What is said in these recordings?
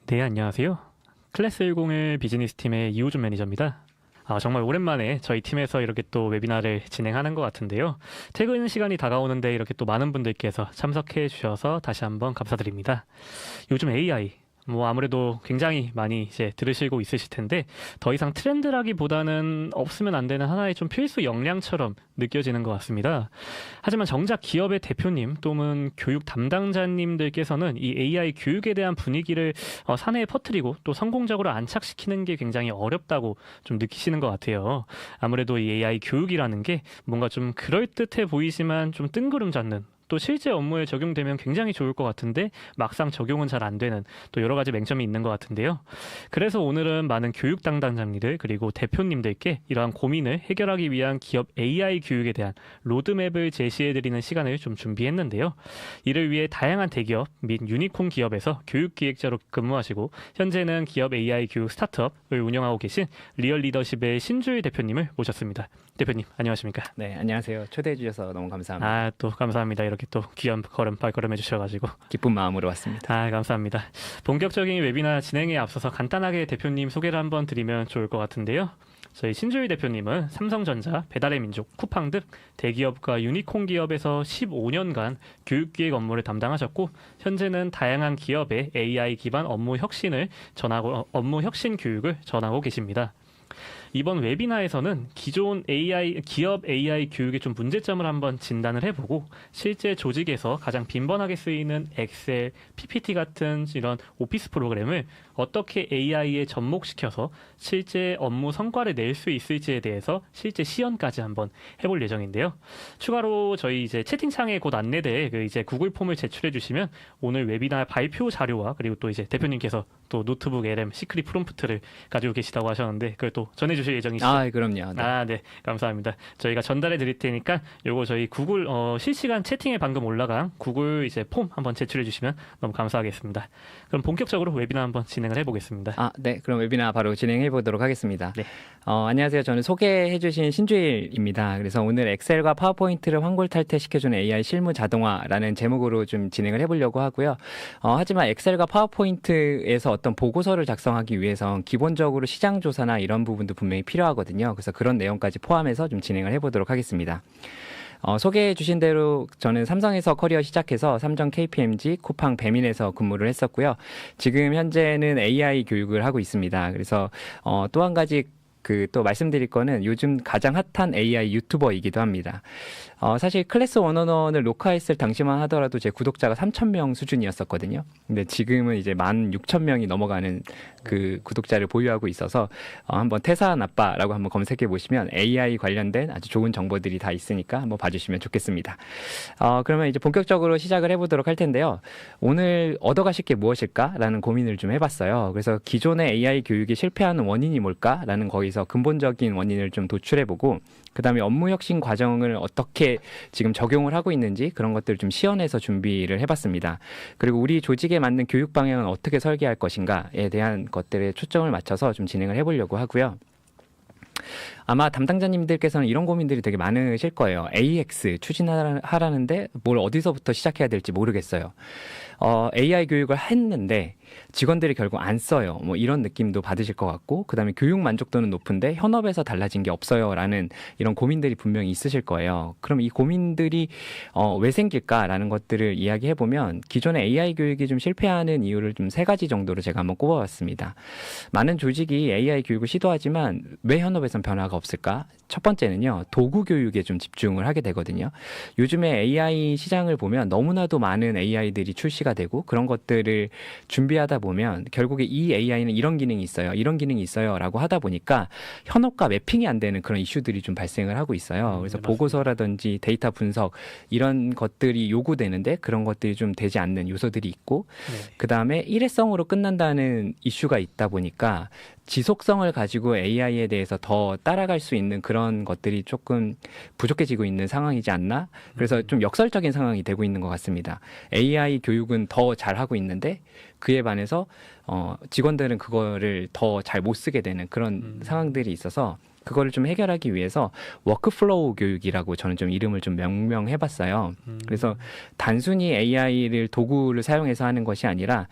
네, 안녕하세요. 클래스10의 비즈니스 팀의 이호준 매니저입니다. 정말 오랜만에 저희 팀에서 이렇게 또 웨비나를 진행하는 것 같은데요. 퇴근 시간이 다가오는데 이렇게 또 많은 분들께서 참석해 주셔서 다시 한번 감사드립니다. 요즘 AI, 아무래도 굉장히 많이 이제 들으시고 있으실 텐데 더 이상 트렌드라기보다는 없으면 안 되는 하나의 좀 필수 역량처럼 느껴지는 것 같습니다. 하지만 정작 기업의 대표님 또는 교육 담당자님들께서는 이 AI 교육에 대한 분위기를 사내에 퍼뜨리고 또 성공적으로 안착시키는 게 굉장히 어렵다고 좀 느끼시는 것 같아요. 아무래도 이 AI 교육이라는 게 뭔가 좀 그럴듯해 보이지만 좀 뜬구름 잡는 또 실제 업무에 적용되면 굉장히 좋을 것 같은데 막상 적용은 잘 안 되는 또 여러 가지 맹점이 있는 것 같은데요. 그래서 오늘은 많은 교육 담당자님들 그리고 대표님들께 이러한 고민을 해결하기 위한 기업 AI 교육에 대한 로드맵을 제시해드리는 시간을 좀 준비했는데요. 이를 위해 다양한 대기업 및 유니콘 기업에서 교육기획자로 근무하시고 현재는 기업 AI 교육 스타트업을 운영하고 계신 리얼 리더십의 신주일 대표님을 모셨습니다. 대표님 안녕하십니까? 네, 안녕하세요. 초대해 주셔서 너무 감사합니다. 또 감사합니다. 이렇게 또 귀한 발걸음 해주셔가지고. 기쁜 마음으로 왔습니다. 감사합니다. 본격적인 웨비나 진행에 앞서서 간단하게 대표님 소개를 한번 드리면 좋을 것 같은데요. 저희 신주일 대표님은 삼성전자, 배달의 민족, 쿠팡 등 대기업과 유니콘 기업에서 15년간 교육기획 업무를 담당하셨고 현재는 다양한 기업의 AI 기반 업무 혁신 교육을 전하고 계십니다. 이번 웨비나에서는 기존 기업 AI 교육의 좀 문제점을 한번 진단을 해보고 실제 조직에서 가장 빈번하게 쓰이는 엑셀, PPT 같은 이런 오피스 프로그램을 어떻게 AI에 접목시켜서 실제 업무 성과를 낼 수 있을지에 대해서 실제 시연까지 한번 해볼 예정인데요. 추가로 저희 이제 채팅창에 곧 안내될 이제 구글 폼을 제출해 주시면 오늘 웨비나 발표 자료와 그리고 또 이제 대표님께서 또 노트북 LM 시크릿 프롬프트를 가지고 계시다고 하셨는데 그걸 또 전해주실 예정이시죠? 그럼요. 네. 네, 감사합니다. 저희가 전달해 드릴 테니까 요거 저희 구글 실시간 채팅에 방금 올라간 구글 이제 폼 한번 제출해 주시면 너무 감사하겠습니다. 그럼 본격적으로 웨비나 한번 진행을 해보겠습니다. 네, 그럼 웨비나 바로 진행해 보도록 하겠습니다. 네. 안녕하세요. 저는 소개해 주신 신주일입니다. 그래서 오늘 엑셀과 파워포인트를 환골탈퇴시켜주는 AI 실무 자동화라는 제목으로 좀 진행을 해보려고 하고요. 하지만 엑셀과 파워포인트에서 어떤 보고서를 작성하기 위해선 기본적으로 시장 조사나 이런 부분도 분명히 필요하거든요. 그래서 그런 내용까지 포함해서 좀 진행을 해보도록 하겠습니다. 소개해 주신 대로 저는 삼성에서 커리어 시작해서 삼성 KPMG, 쿠팡, 배민에서 근무를 했었고요. 지금 현재는 AI 교육을 하고 있습니다. 그래서 또 한 가지 또 말씀드릴 거는 요즘 가장 핫한 AI 유튜버이기도 합니다. 사실 클래스 101을 녹화했을 당시만 하더라도 제 구독자가 3,000명 수준이었었거든요. 근데 지금은 이제 16,000명이 넘어가는 그 구독자를 보유하고 있어서 한번 태사한 아빠라고 한번 검색해 보시면 AI 관련된 아주 좋은 정보들이 다 있으니까 한번 봐주시면 좋겠습니다. 그러면 이제 본격적으로 시작을 해보도록 할 텐데요. 오늘 얻어가실 게 무엇일까라는 고민을 좀 해봤어요. 그래서 기존의 AI 교육이 실패하는 원인이 뭘까라는 거기서 근본적인 원인을 좀 도출해보고 그 다음에 업무 혁신 과정을 어떻게 지금 적용을 하고 있는지 그런 것들을 좀 시연해서 준비를 해봤습니다. 그리고 우리 조직에 맞는 교육 방향은 어떻게 설계할 것인가에 대한 것들에 초점을 맞춰서 좀 진행을 해보려고 하고요. 아마 담당자님들께서는 이런 고민들이 되게 많으실 거예요. AX 추진하라는데 뭘 어디서부터 시작해야 될지 모르겠어요. AI 교육을 했는데 직원들이 결국 안 써요. 이런 느낌도 받으실 것 같고 그다음에 교육 만족도는 높은데 현업에서 달라진 게 없어요 라는 이런 고민들이 분명히 있으실 거예요. 그럼 이 고민들이 왜 생길까라는 것들을 이야기해보면 기존의 AI 교육이 좀 실패하는 이유를 좀 3가지 정도로 제가 한번 꼽아봤습니다. 많은 조직이 AI 교육을 시도하지만 왜 현업에선 변화가 없을까? 첫 번째는요. 도구 교육에 좀 집중을 하게 되거든요. 요즘에 AI 시장을 보면 너무나도 많은 AI들이 출시가 되고 그런 것들을 준비하다 보면 결국에 이 AI는 이런 기능이 있어요. 이런 기능이 있어요. 라고 하다 보니까 현업과 매핑이 안 되는 그런 이슈들이 좀 발생을 하고 있어요. 그래서 보고서라든지 데이터 분석 이런 것들이 요구되는데 그런 것들이 좀 되지 않는 요소들이 있고 그 다음에 일회성으로 끝난다는 이슈가 있다 보니까 지속성을 가지고 AI에 대해서 더 따라갈 수 있는 그런 것들이 조금 부족해지고 있는 상황이지 않나? 그래서 좀 역설적인 상황이 되고 있는 것 같습니다. AI 교육은 더 잘하고 있는데 그에 반해서 직원들은 그거를 더 잘 못 쓰게 되는 그런 상황들이 있어서 그거를 좀 해결하기 위해서 워크플로우 교육이라고 저는 좀 이름을 좀 명명해봤어요. 그래서 단순히 AI를 도구를 사용해서 하는 것이 아니라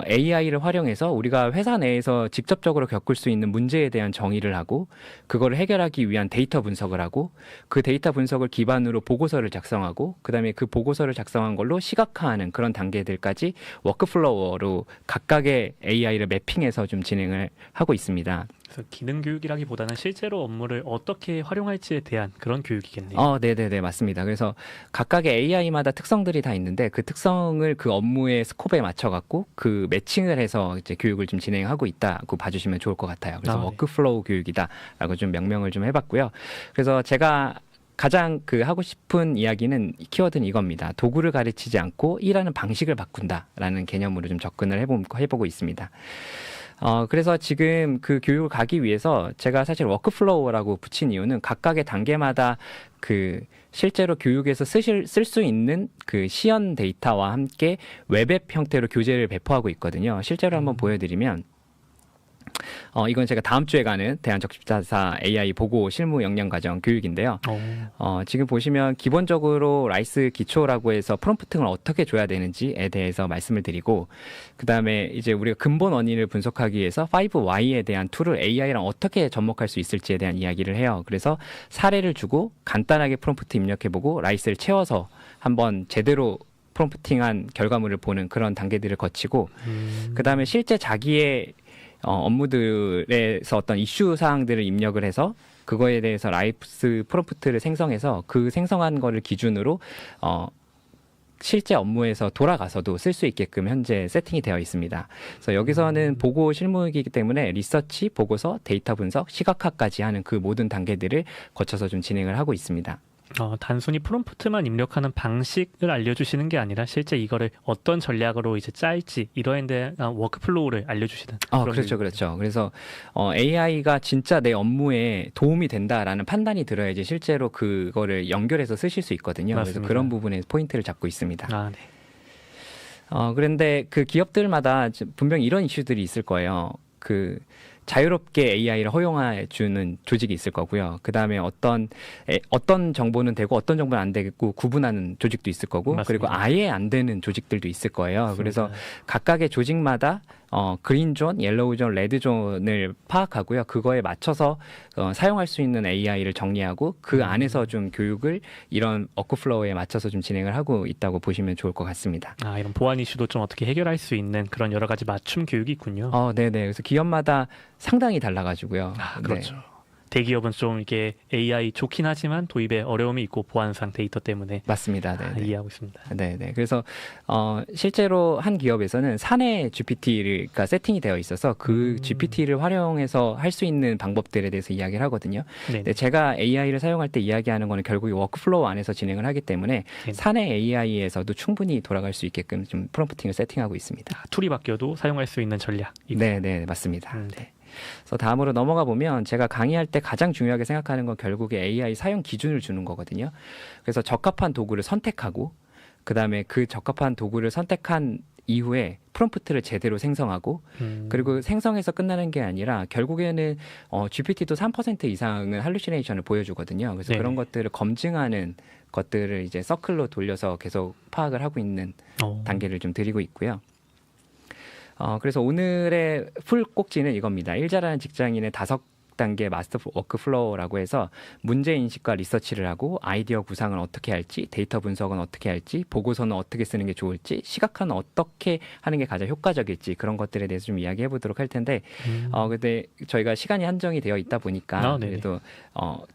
AI를 활용해서 우리가 회사 내에서 직접적으로 겪을 수 있는 문제에 대한 정의를 하고 그거를 해결하기 위한 데이터 분석을 하고 그 데이터 분석을 기반으로 보고서를 작성하고 그다음에 그 보고서를 작성한 걸로 시각화하는 그런 단계들까지 워크플로우로 각각의 AI를 매핑해서 좀 진행을 하고 있습니다. 그래서 기능 교육이라기보다는 실제로 업무를 어떻게 활용할지에 대한 그런 교육이겠네요. 네네네, 맞습니다. 그래서 각각의 AI마다 특성들이 다 있는데 그 특성을 그 업무의 스코프에 맞춰갖고 그 매칭을 해서 이제 교육을 좀 진행하고 있다고 봐주시면 좋을 것 같아요. 그래서 네. 워크플로우 교육이다라고 좀 명명을 좀 해봤고요. 그래서 제가 가장 그 하고 싶은 이야기는 키워드는 이겁니다. 도구를 가르치지 않고 일하는 방식을 바꾼다라는 개념으로 좀 접근을 해보고 있습니다. 그래서 지금 그 교육을 가기 위해서 제가 사실 워크플로우라고 붙인 이유는 각각의 단계마다 그 실제로 교육에서 쓸 수 있는 그 시연 데이터와 함께 웹앱 형태로 교재를 배포하고 있거든요. 실제로 한번 보여드리면 이건 제가 다음 주에 가는 대한적십자사 AI 보고 실무 역량 과정 교육인데요. 지금 보시면 기본적으로 라이스 기초라고 해서 프롬프팅을 어떻게 줘야 되는지에 대해서 말씀을 드리고 그 다음에 이제 우리가 근본 원인을 분석하기 위해서 5Y에 대한 툴을 AI랑 어떻게 접목할 수 있을지에 대한 이야기를 해요. 그래서 사례를 주고 간단하게 프롬프트 입력해보고 라이스를 채워서 한번 제대로 프롬프팅한 결과물을 보는 그런 단계들을 거치고 그 다음에 실제 자기의 업무들에서 어떤 이슈 사항들을 입력을 해서 그거에 대해서 라이스 프롬프트를 생성해서 그 생성한 거를 기준으로 실제 업무에서 돌아가서도 쓸 수 있게끔 현재 세팅이 되어 있습니다. 그래서 여기서는 보고 실무이기 때문에 리서치, 보고서, 데이터 분석, 시각화까지 하는 그 모든 단계들을 거쳐서 좀 진행을 하고 있습니다. 단순히 프롬프트만 입력하는 방식을 알려주시는 게 아니라 실제 이거를 어떤 전략으로 이제 짤지 이러한 대한 워크플로우를 알려주시는 그런 그렇죠, 그렇죠. 그래서 AI가 진짜 내 업무에 도움이 된다라는 판단이 들어야지 실제로 그거를 연결해서 쓰실 수 있거든요. 맞습니다. 그래서 그런 부분에 포인트를 잡고 있습니다. 네. 그런데 그 기업들마다 분명히 이런 이슈들이 있을 거예요. 그 자유롭게 AI를 허용해 주는 조직이 있을 거고요. 그 다음에 어떤 정보는 되고 어떤 정보는 안 되고 구분하는 조직도 있을 거고, 맞습니다. 그리고 아예 안 되는 조직들도 있을 거예요. 맞습니다. 그래서 각각의 조직마다 그린존, 옐로우존, 레드존을 파악하고요. 그거에 맞춰서 사용할 수 있는 AI를 정리하고 그 안에서 좀 교육을 이런 워크플로우에 맞춰서 좀 진행을 하고 있다고 보시면 좋을 것 같습니다. 이런 보안 이슈도 좀 어떻게 해결할 수 있는 그런 여러 가지 맞춤 교육이 있군요. 네네. 그래서 기업마다 상당히 달라가지고요. 그렇죠. 네. 대기업은 좀 이게 AI 좋긴 하지만 도입에 어려움이 있고 보안상 데이터 때문에 맞습니다. 네. 이해하고 있습니다. 네네. 그래서 실제로 한 기업에서는 사내 GPT가 세팅이 되어 있어서 그 GPT를 활용해서 할 수 있는 방법들에 대해서 이야기를 하거든요. 네. 제가 AI를 사용할 때 이야기하는 거는 결국 워크플로우 안에서 진행을 하기 때문에 네. 사내 AI에서도 충분히 돌아갈 수 있게끔 좀 프롬프팅을 세팅하고 있습니다. 툴이 바뀌어도 사용할 수 있는 전략이고. 네, 맞습니다. 네. 그래서 다음으로 넘어가 보면 제가 강의할 때 가장 중요하게 생각하는 건 결국에 AI 사용 기준을 주는 거거든요. 그래서 적합한 도구를 선택하고 그 다음에 그 적합한 도구를 선택한 이후에 프롬프트를 제대로 생성하고 그리고 생성해서 끝나는 게 아니라 결국에는 GPT도 3% 이상은 할루시네이션을 보여주거든요. 그래서 네네. 그런 것들을 검증하는 것들을 이제 서클로 돌려서 계속 파악을 하고 있는 단계를 좀 드리고 있고요. 그래서 오늘의 풀 꼭지는 이겁니다. 일 잘하는 직장인의 5단계 마스터 워크플로우라고 해서 문제 인식과 리서치를 하고 아이디어 구상을 어떻게 할지, 데이터 분석은 어떻게 할지, 보고서는 어떻게 쓰는 게 좋을지, 시각화는 어떻게 하는 게 가장 효과적일지 그런 것들에 대해서 좀 이야기해 보도록 할 텐데 근데 저희가 시간이 한정이 되어 있다 보니까 그래도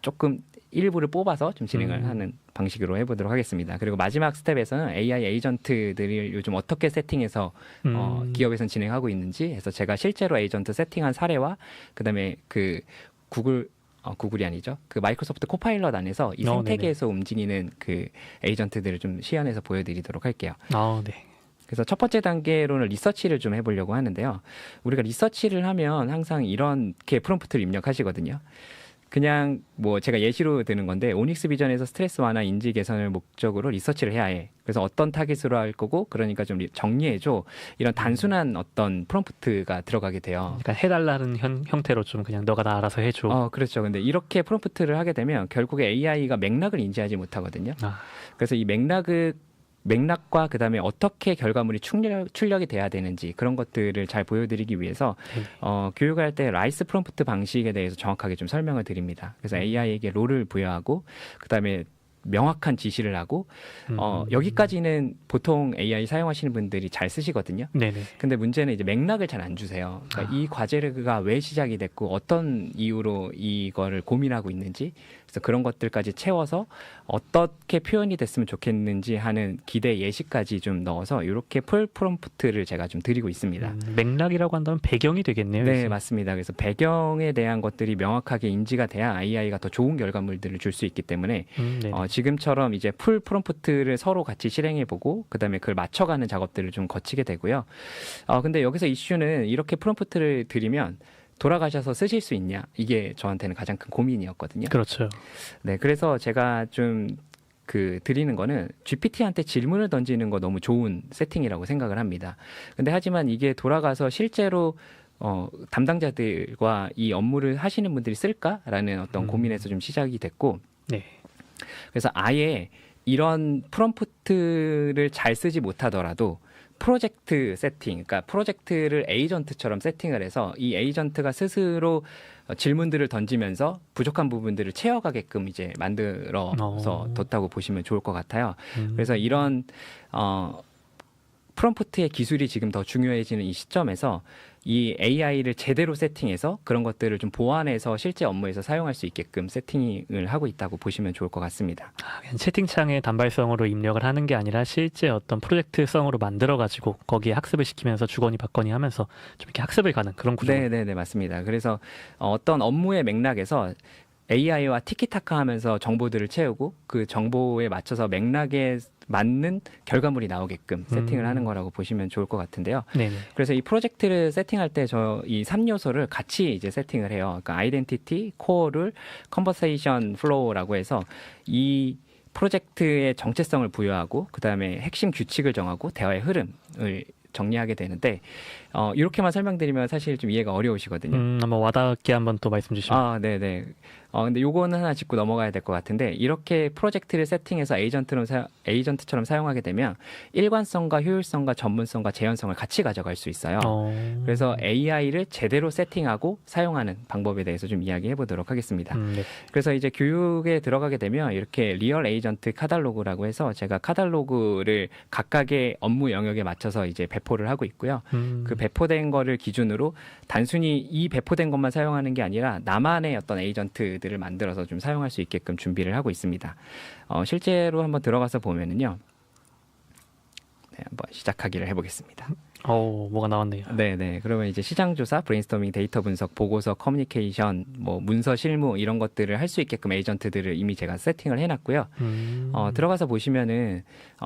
조금 일부를 뽑아서 좀 진행을 하는 방식으로 해보도록 하겠습니다. 그리고 마지막 스텝에서는 AI 에이전트들을 요즘 어떻게 세팅해서 기업에서는 진행하고 있는지 해서 제가 실제로 에이전트 세팅한 사례와 그다음에 그 구글이 아니죠. 그 마이크로소프트 코파일럿 안에서 이 생태계에서 움직이는 그 에이전트들을 좀 시연해서 보여드리도록 할게요. 네. 그래서 첫 번째 단계로는 리서치를 좀 해보려고 하는데요. 우리가 리서치를 하면 항상 이렇게 프롬프트를 입력하시거든요. 그냥 뭐 제가 예시로 드는 건데 오닉스 비전에서 스트레스 완화 인지 개선을 목적으로 리서치를 해야 해. 그래서 어떤 타깃으로 할 거고 그러니까 좀 정리해줘. 이런 단순한 어떤 프롬프트가 들어가게 돼요. 그러니까 해달라는 형태로 좀 그냥 너가 다 알아서 해줘. 그렇죠. 근데 이렇게 프롬프트를 하게 되면 결국에 AI가 맥락을 인지하지 못하거든요. 그래서 이 맥락과 그다음에 어떻게 결과물이 출력이 돼야 되는지 그런 것들을 잘 보여드리기 위해서 교육할 때 라이스 프롬프트 방식에 대해서 정확하게 좀 설명을 드립니다. 그래서 AI에게 롤을 부여하고 그다음에 명확한 지시를 하고 여기까지는 보통 AI 사용하시는 분들이 잘 쓰시거든요. 네네. 근데 문제는 이제 맥락을 잘 안 주세요. 그러니까 이 과제가 왜 시작이 됐고 어떤 이유로 이거를 고민하고 있는지 그래서 그런 것들까지 채워서 어떻게 표현이 됐으면 좋겠는지 하는 기대 예시까지 좀 넣어서 이렇게 풀 프롬프트를 제가 좀 드리고 있습니다. 맥락이라고 한다면 배경이 되겠네요. 네, 이제. 맞습니다. 그래서 배경에 대한 것들이 명확하게 인지가 돼야 AI가 더 좋은 결과물들을 줄 수 있기 때문에 지금처럼 이제 풀 프롬프트를 서로 같이 실행해보고 그다음에 그걸 맞춰가는 작업들을 좀 거치게 되고요. 근데 여기서 이슈는 이렇게 프롬프트를 드리면 돌아가셔서 쓰실 수 있냐 이게 저한테는 가장 큰 고민이었거든요. 그렇죠. 네, 그래서 제가 좀 드리는 거는 GPT한테 질문을 던지는 거 너무 좋은 세팅이라고 생각을 합니다. 근데 하지만 이게 돌아가서 실제로 담당자들과 이 업무를 하시는 분들이 쓸까라는 어떤 고민에서 좀 시작이 됐고, 네. 그래서 아예 이런 프롬프트를 잘 쓰지 못하더라도 프로젝트 세팅, 그러니까 프로젝트를 에이전트처럼 세팅을 해서 이 에이전트가 스스로 질문들을 던지면서 부족한 부분들을 채워가게끔 이제 만들어서 뒀다고 보시면 좋을 것 같아요. 그래서 이런 프롬프트의 기술이 지금 더 중요해지는 이 시점에서 이 AI를 제대로 세팅해서 그런 것들을 좀 보완해서 실제 업무에서 사용할 수 있게끔 세팅을 하고 있다고 보시면 좋을 것 같습니다. 그냥 채팅창에 단발성으로 입력을 하는 게 아니라 실제 어떤 프로젝트성으로 만들어가지고 거기에 학습을 시키면서 주거니 받거니 하면서 좀 이렇게 학습을 가는 그런 구조. 네, 맞습니다. 그래서 어떤 업무의 맥락에서 AI와 티키타카 하면서 정보들을 채우고 그 정보에 맞춰서 맥락에 맞는 결과물이 나오게끔 세팅을 하는 거라고 보시면 좋을 것 같은데요. 네네. 그래서 이 프로젝트를 세팅할 때 저 이 3요소를 같이 이제 세팅을 해요. 그러니까 아이덴티티, 코어 룰, 컨버세이션 플로우라고 해서 이 프로젝트의 정체성을 부여하고 그다음에 핵심 규칙을 정하고 대화의 흐름을 정리하게 되는데 이렇게만 설명드리면 사실 좀 이해가 어려우시거든요. 한번 와닿게 한번 또 말씀 주시면. 네네. 근데 요거는 하나 짚고 넘어가야 될 것 같은데 이렇게 프로젝트를 세팅해서 에이전트처럼 사용하게 되면 일관성과 효율성과 전문성과 재현성을 같이 가져갈 수 있어요. 그래서 AI를 제대로 세팅하고 사용하는 방법에 대해서 좀 이야기해 보도록 하겠습니다. 네. 그래서 이제 교육에 들어가게 되면 이렇게 리얼 에이전트 카탈로그라고 해서 제가 카탈로그를 각각의 업무 영역에 맞춰서 이제 배포를 하고 있고요. 그 배포된 거를 기준으로 단순히 이 배포된 것만 사용하는 게 아니라 나만의 어떤 에이전트들을 만들어서 좀 사용할 수 있게끔 준비를 하고 있습니다. 실제로 한번 들어가서 보면은요. 네, 한번 시작하기를 해보겠습니다. 뭐가 나왔네요. 네네. 그러면 이제 시장조사, 브레인스토밍, 데이터 분석, 보고서, 커뮤니케이션, 뭐 문서 실무 이런 것들을 할 수 있게끔 에이전트들을 이미 제가 세팅을 해놨고요. 들어가서 보시면은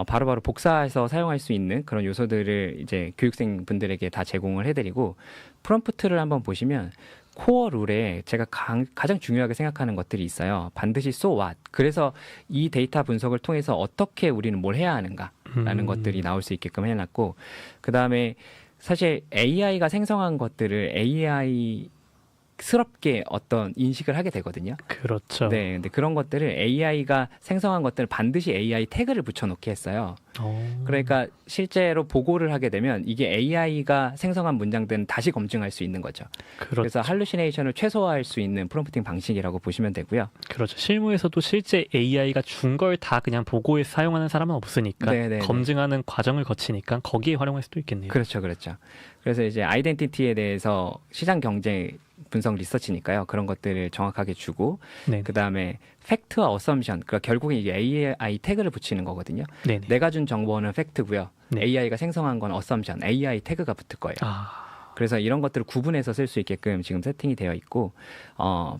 바로바로 복사해서 사용할 수 있는 그런 요소들을 이제 교육생 분들에게 다 제공을 해드리고 프롬프트를 한번 보시면 코어 룰에 제가 가장 중요하게 생각하는 것들이 있어요. 반드시 so what. 그래서 이 데이터 분석을 통해서 어떻게 우리는 뭘 해야 하는가라는 것들이 나올 수 있게끔 해놨고 그 다음에 사실 AI가 생성한 것들을 AI스럽게 어떤 인식을 하게 되거든요. 그렇죠. 네, 근데 그런 것들을 AI가 생성한 것들을 반드시 AI 태그를 붙여놓게 했어요. 그러니까 실제로 보고를 하게 되면 이게 AI가 생성한 문장들은 다시 검증할 수 있는 거죠. 그렇죠. 그래서 할루시네이션을 최소화할 수 있는 프롬프팅 방식이라고 보시면 되고요. 그렇죠. 실무에서도 실제 AI가 준 걸 다 그냥 보고에 사용하는 사람은 없으니까 네네네. 검증하는 과정을 거치니까 거기에 활용할 수도 있겠네요. 그렇죠. 그래서 이제 아이덴티티에 대해서 시장 경쟁 분석 리서치니까요. 그런 것들을 정확하게 주고 네. 그다음에 팩트와 어썸션, 그러니까 결국에 이게 AI 태그를 붙이는 거거든요. 네네. 내가 준 정보는 팩트고요. 네. AI가 생성한 건 어썸션, AI 태그가 붙을 거예요. 그래서 이런 것들을 구분해서 쓸 수 있게끔 지금 세팅이 되어 있고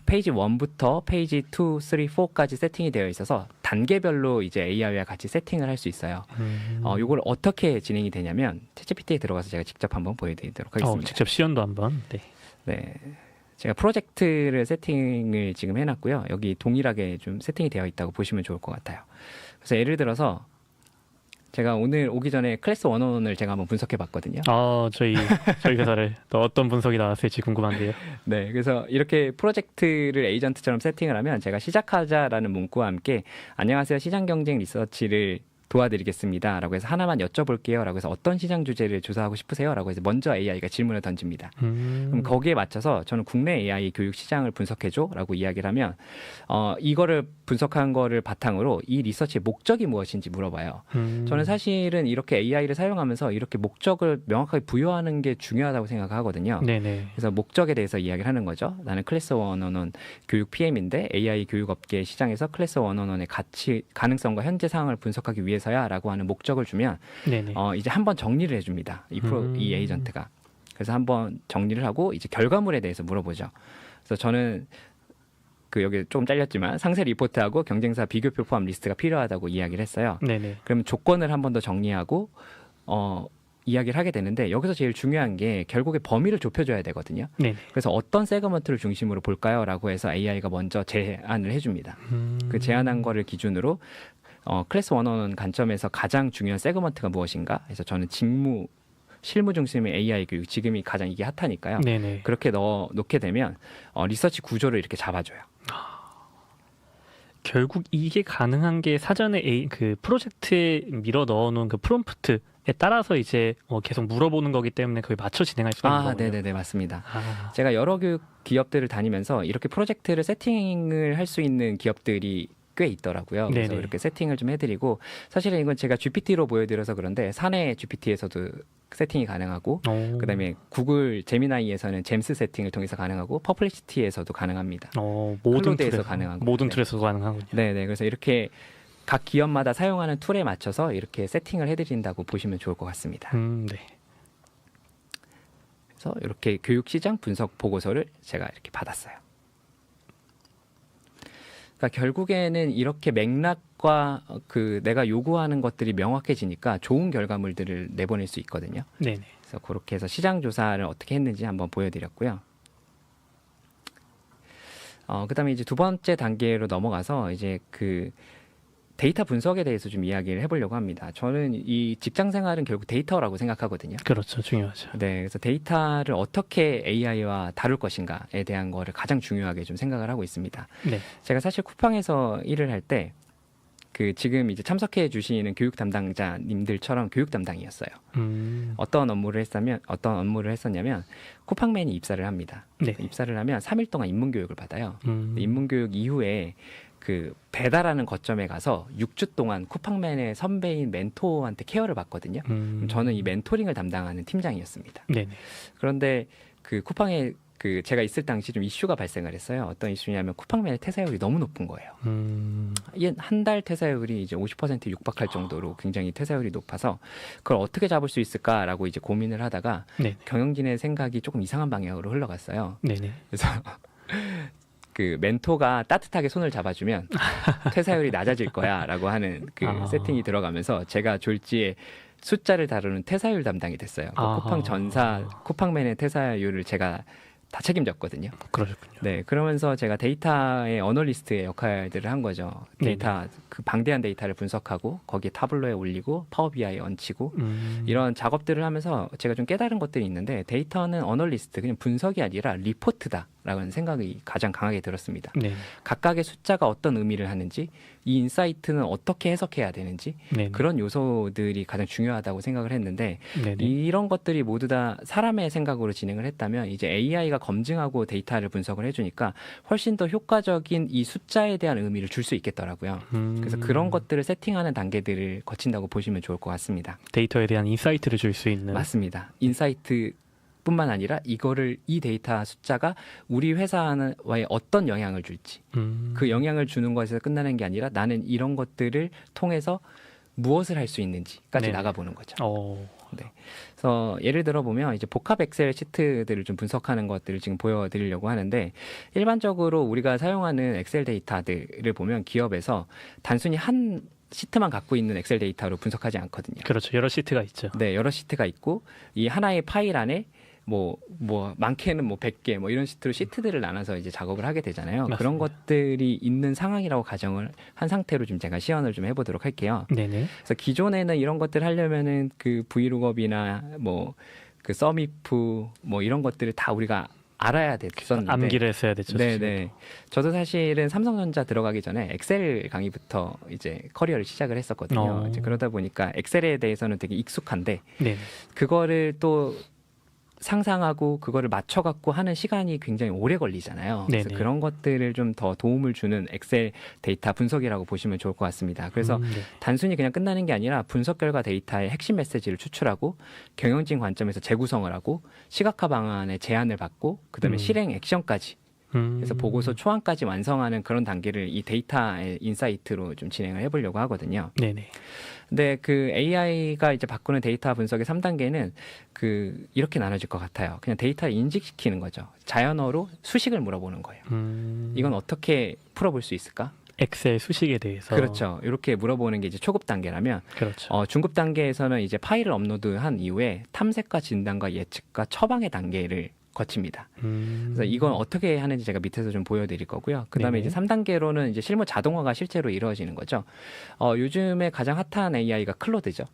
페이지 1부터 페이지 2, 3, 4까지 세팅이 되어 있어서 단계별로 이제 AI와 같이 세팅을 할 수 있어요. 이걸 어떻게 진행이 되냐면 챗GPT에 들어가서 제가 직접 한번 보여드리도록 하겠습니다. 직접 시연도 한번. 네. 네. 제가 프로젝트를 세팅을 지금 해놨고요. 여기 동일하게 좀 세팅이 되어 있다고 보시면 좋을 것 같아요. 그래서 예를 들어서 제가 오늘 오기 전에 클래스 101을 제가 한번 분석해 봤거든요. 저희 회사를 또 어떤 분석이 나왔을지 궁금한데요. 네, 그래서 이렇게 프로젝트를 에이전트처럼 세팅을 하면 제가 시작하자라는 문구와 함께 안녕하세요, 시장 경쟁 리서치를 도와드리겠습니다 라고 해서 하나만 여쭤볼게요 라고 해서 어떤 시장 주제를 조사하고 싶으세요? 라고 해서 먼저 AI가 질문을 던집니다. 그럼 거기에 맞춰서 저는 국내 AI 교육 시장을 분석해줘 라고 이야기를 하면 이거를 분석한 거를 바탕으로 이 리서치의 목적이 무엇인지 물어봐요. 저는 사실은 이렇게 AI를 사용하면서 이렇게 목적을 명확하게 부여하는 게 중요하다고 생각하거든요. 네네. 그래서 목적에 대해서 이야기를 하는 거죠. 나는 클래스 101 교육 PM인데 AI 교육 업계 시장에서 클래스 101의 가능성과 현재 상황을 분석하기 위해서야 라고 하는 목적을 주면 네네. 이제 한번 정리를 해줍니다. 이 에이전트가. 그래서 한번 정리를 하고 이제 결과물에 대해서 물어보죠. 그래서 저는 여기 조금 잘렸지만 상세 리포트하고 경쟁사 비교표 포함 리스트가 필요하다고 이야기를 했어요. 네네. 그럼 조건을 한 번 더 정리하고 이야기를 하게 되는데 여기서 제일 중요한 게 결국에 범위를 좁혀줘야 되거든요. 네네. 그래서 어떤 세그먼트를 중심으로 볼까요? 라고 해서 AI가 먼저 제안을 해줍니다. 그 제안한 거를 기준으로 클래스 101 관점에서 가장 중요한 세그먼트가 무엇인가? 그래서 저는 실무 중심의 AI 교육, 지금이 가장 이게 핫하니까요. 네네. 그렇게 놓게 되면 리서치 구조를 이렇게 잡아줘요. 결국 이게 가능한 게 사전에 그 프로젝트에 밀어 넣어놓은 그 프롬프트에 따라서 이제 계속 물어보는 거기 때문에 그에 맞춰 진행할 수 있는 거군요. 네네네, 맞습니다. 제가 여러 교육 기업들을 다니면서 이렇게 프로젝트를 세팅을 할 수 있는 기업들이 꽤 있더라고요. 그래서 네네. 이렇게 세팅을 좀 해드리고 사실은 이건 제가 GPT로 보여드려서 그런데 사내 GPT에서도 세팅이 가능하고 그다음에 구글 제미나이에서는 잼스 세팅을 통해서 가능하고 퍼플렉시티에서도 가능합니다. 모든 클로드에서 툴에서 가능하고. 모든 네. 툴에서 가능하군요. 네네. 그래서 이렇게 각 기업마다 사용하는 툴에 맞춰서 이렇게 세팅을 해드린다고 보시면 좋을 것 같습니다. 네. 그래서 이렇게 교육 시장 분석 보고서를 제가 이렇게 받았어요. 그러니까 결국에는 이렇게 맥락과 내가 요구하는 것들이 명확해지니까 좋은 결과물들을 내보낼 수 있거든요. 네네. 그래서 그렇게 해서 시장 조사를 어떻게 했는지 한번 보여드렸고요. 그다음에 이제 두 번째 단계로 넘어가서 이제 데이터 분석에 대해서 좀 이야기를 해보려고 합니다. 저는 이 직장 생활은 결국 데이터라고 생각하거든요. 그렇죠. 중요하죠. 네, 그래서 데이터를 어떻게 AI와 다룰 것인가에 대한 거를 가장 중요하게 좀 생각을 하고 있습니다. 네. 제가 사실 쿠팡에서 일을 할 때 지금 이제 참석해 주시는 교육 담당자님들처럼 교육 담당이었어요. 어떤 업무를 했었냐면 쿠팡맨이 입사를 합니다. 네. 입사를 하면 3일 동안 입문 교육을 받아요. 입문 교육 이후에 배달하는 거점에 가서 6주 동안 쿠팡맨의 선배인 멘토한테 케어를 받거든요. 저는 이 멘토링을 담당하는 팀장이었습니다. 네네. 그런데 쿠팡에 제가 있을 당시 좀 이슈가 발생을 했어요. 어떤 이슈냐면 쿠팡맨의 퇴사율이 너무 높은 거예요. 한 달 퇴사율이 이제 50% 육박할 정도로 굉장히 퇴사율이 높아서 그걸 어떻게 잡을 수 있을까라고 이제 고민을 하다가 네네. 경영진의 생각이 조금 이상한 방향으로 흘러갔어요. 네네. 그래서 멘토가 따뜻하게 손을 잡아주면 퇴사율이 낮아질 거야라고 하는 세팅이 들어가면서 제가 졸지에 숫자를 다루는 퇴사율 담당이 됐어요. 쿠팡맨의 퇴사율을 제가 다 책임졌거든요. 그러셨군요. 네, 그러면서 제가 데이터의 어널리스트의 역할들을 한 거죠. 데이터 방대한 데이터를 분석하고 거기에 타블로에 올리고 파워 BI에 얹히고 이런 작업들을 하면서 제가 좀 깨달은 것들이 있는데 데이터는 어널리스트 그냥 분석이 아니라 리포트다라는 생각이 가장 강하게 들었습니다. 네. 각각의 숫자가 어떤 의미를 하는지 이 인사이트는 어떻게 해석해야 되는지 네네. 그런 요소들이 가장 중요하다고 생각을 했는데 네네. 이런 것들이 모두 다 사람의 생각으로 진행을 했다면 이제 AI가 검증하고 데이터를 분석을 해주니까 훨씬 더 효과적인 이 숫자에 대한 의미를 줄 수 있겠더라고요. 그래서 그런 것들을 세팅하는 단계들을 거친다고 보시면 좋을 것 같습니다. 데이터에 대한 인사이트를 줄 수 있는. 맞습니다. 인사이트 뿐만 아니라 이 데이터 숫자가 우리 회사와에 어떤 영향을 줄지 그 영향을 주는 것에서 끝나는 게 아니라 나는 이런 것들을 통해서 무엇을 할 수 있는지까지 네. 나가보는 거죠. 네. 그래서 예를 들어 보면 이제 복합 엑셀 시트들을 좀 분석하는 것들을 지금 보여드리려고 하는데 일반적으로 우리가 사용하는 엑셀 데이터들을 보면 기업에서 단순히 한 시트만 갖고 있는 엑셀 데이터로 분석하지 않거든요. 그렇죠. 여러 시트가 있죠. 네, 여러 시트가 있고 이 하나의 파일 안에 뭐 많게는 뭐 100개 뭐 이런 식으로 시트들을 나눠서 이제 작업을 하게 되잖아요. 맞습니다. 그런 것들이 있는 상황이라고 가정을 한 상태로 좀 제가 시연을 좀 해보도록 할게요. 네네. 그래서 기존에는 이런 것들 하려면은 그 브이룩업이나 뭐 그 썸이프 뭐 이런 것들을 다 우리가 알아야 됐었는데 암기를 했어야 됐죠. 네네. 저도 사실은 삼성전자 들어가기 전에 엑셀 강의부터 이제 커리어를 시작을 했었거든요. 이제 그러다 보니까 엑셀에 대해서는 되게 익숙한데 네. 그거를 또 상상하고 그거를 맞춰갖고 하는 시간이 굉장히 오래 걸리잖아요. 그래서 네네. 그런 것들을 좀 더 도움을 주는 엑셀 데이터 분석이라고 보시면 좋을 것 같습니다. 그래서 네. 단순히 그냥 끝나는 게 아니라 분석 결과 데이터의 핵심 메시지를 추출하고 경영진 관점에서 재구성을 하고 시각화 방안의 제안을 받고 그다음에 실행 액션까지 그래서 보고서 초안까지 완성하는 그런 단계를 이 데이터의 인사이트로 좀 진행을 해보려고 하거든요. 네네. 근데 그 AI가 이제 바꾸는 데이터 분석의 3단계는 그 이렇게 나눠질 것 같아요. 그냥 데이터를 인식시키는 거죠. 자연어로 수식을 물어보는 거예요. 이건 어떻게 풀어볼 수 있을까? 엑셀 수식에 대해서. 그렇죠. 이렇게 물어보는 게 이제 초급 단계라면 그렇죠. 중급 단계에서는 이제 파일을 업로드한 이후에 탐색과 진단과 예측과 처방의 단계를 거칩니다. 그래서 이건 어떻게 하는지 제가 밑에서 좀 보여드릴 거고요. 그다음에 네네. 이제 3단계로는 이제 실무 자동화가 실제로 이루어지는 거죠. 요즘에 가장 핫한 AI가 클로드죠.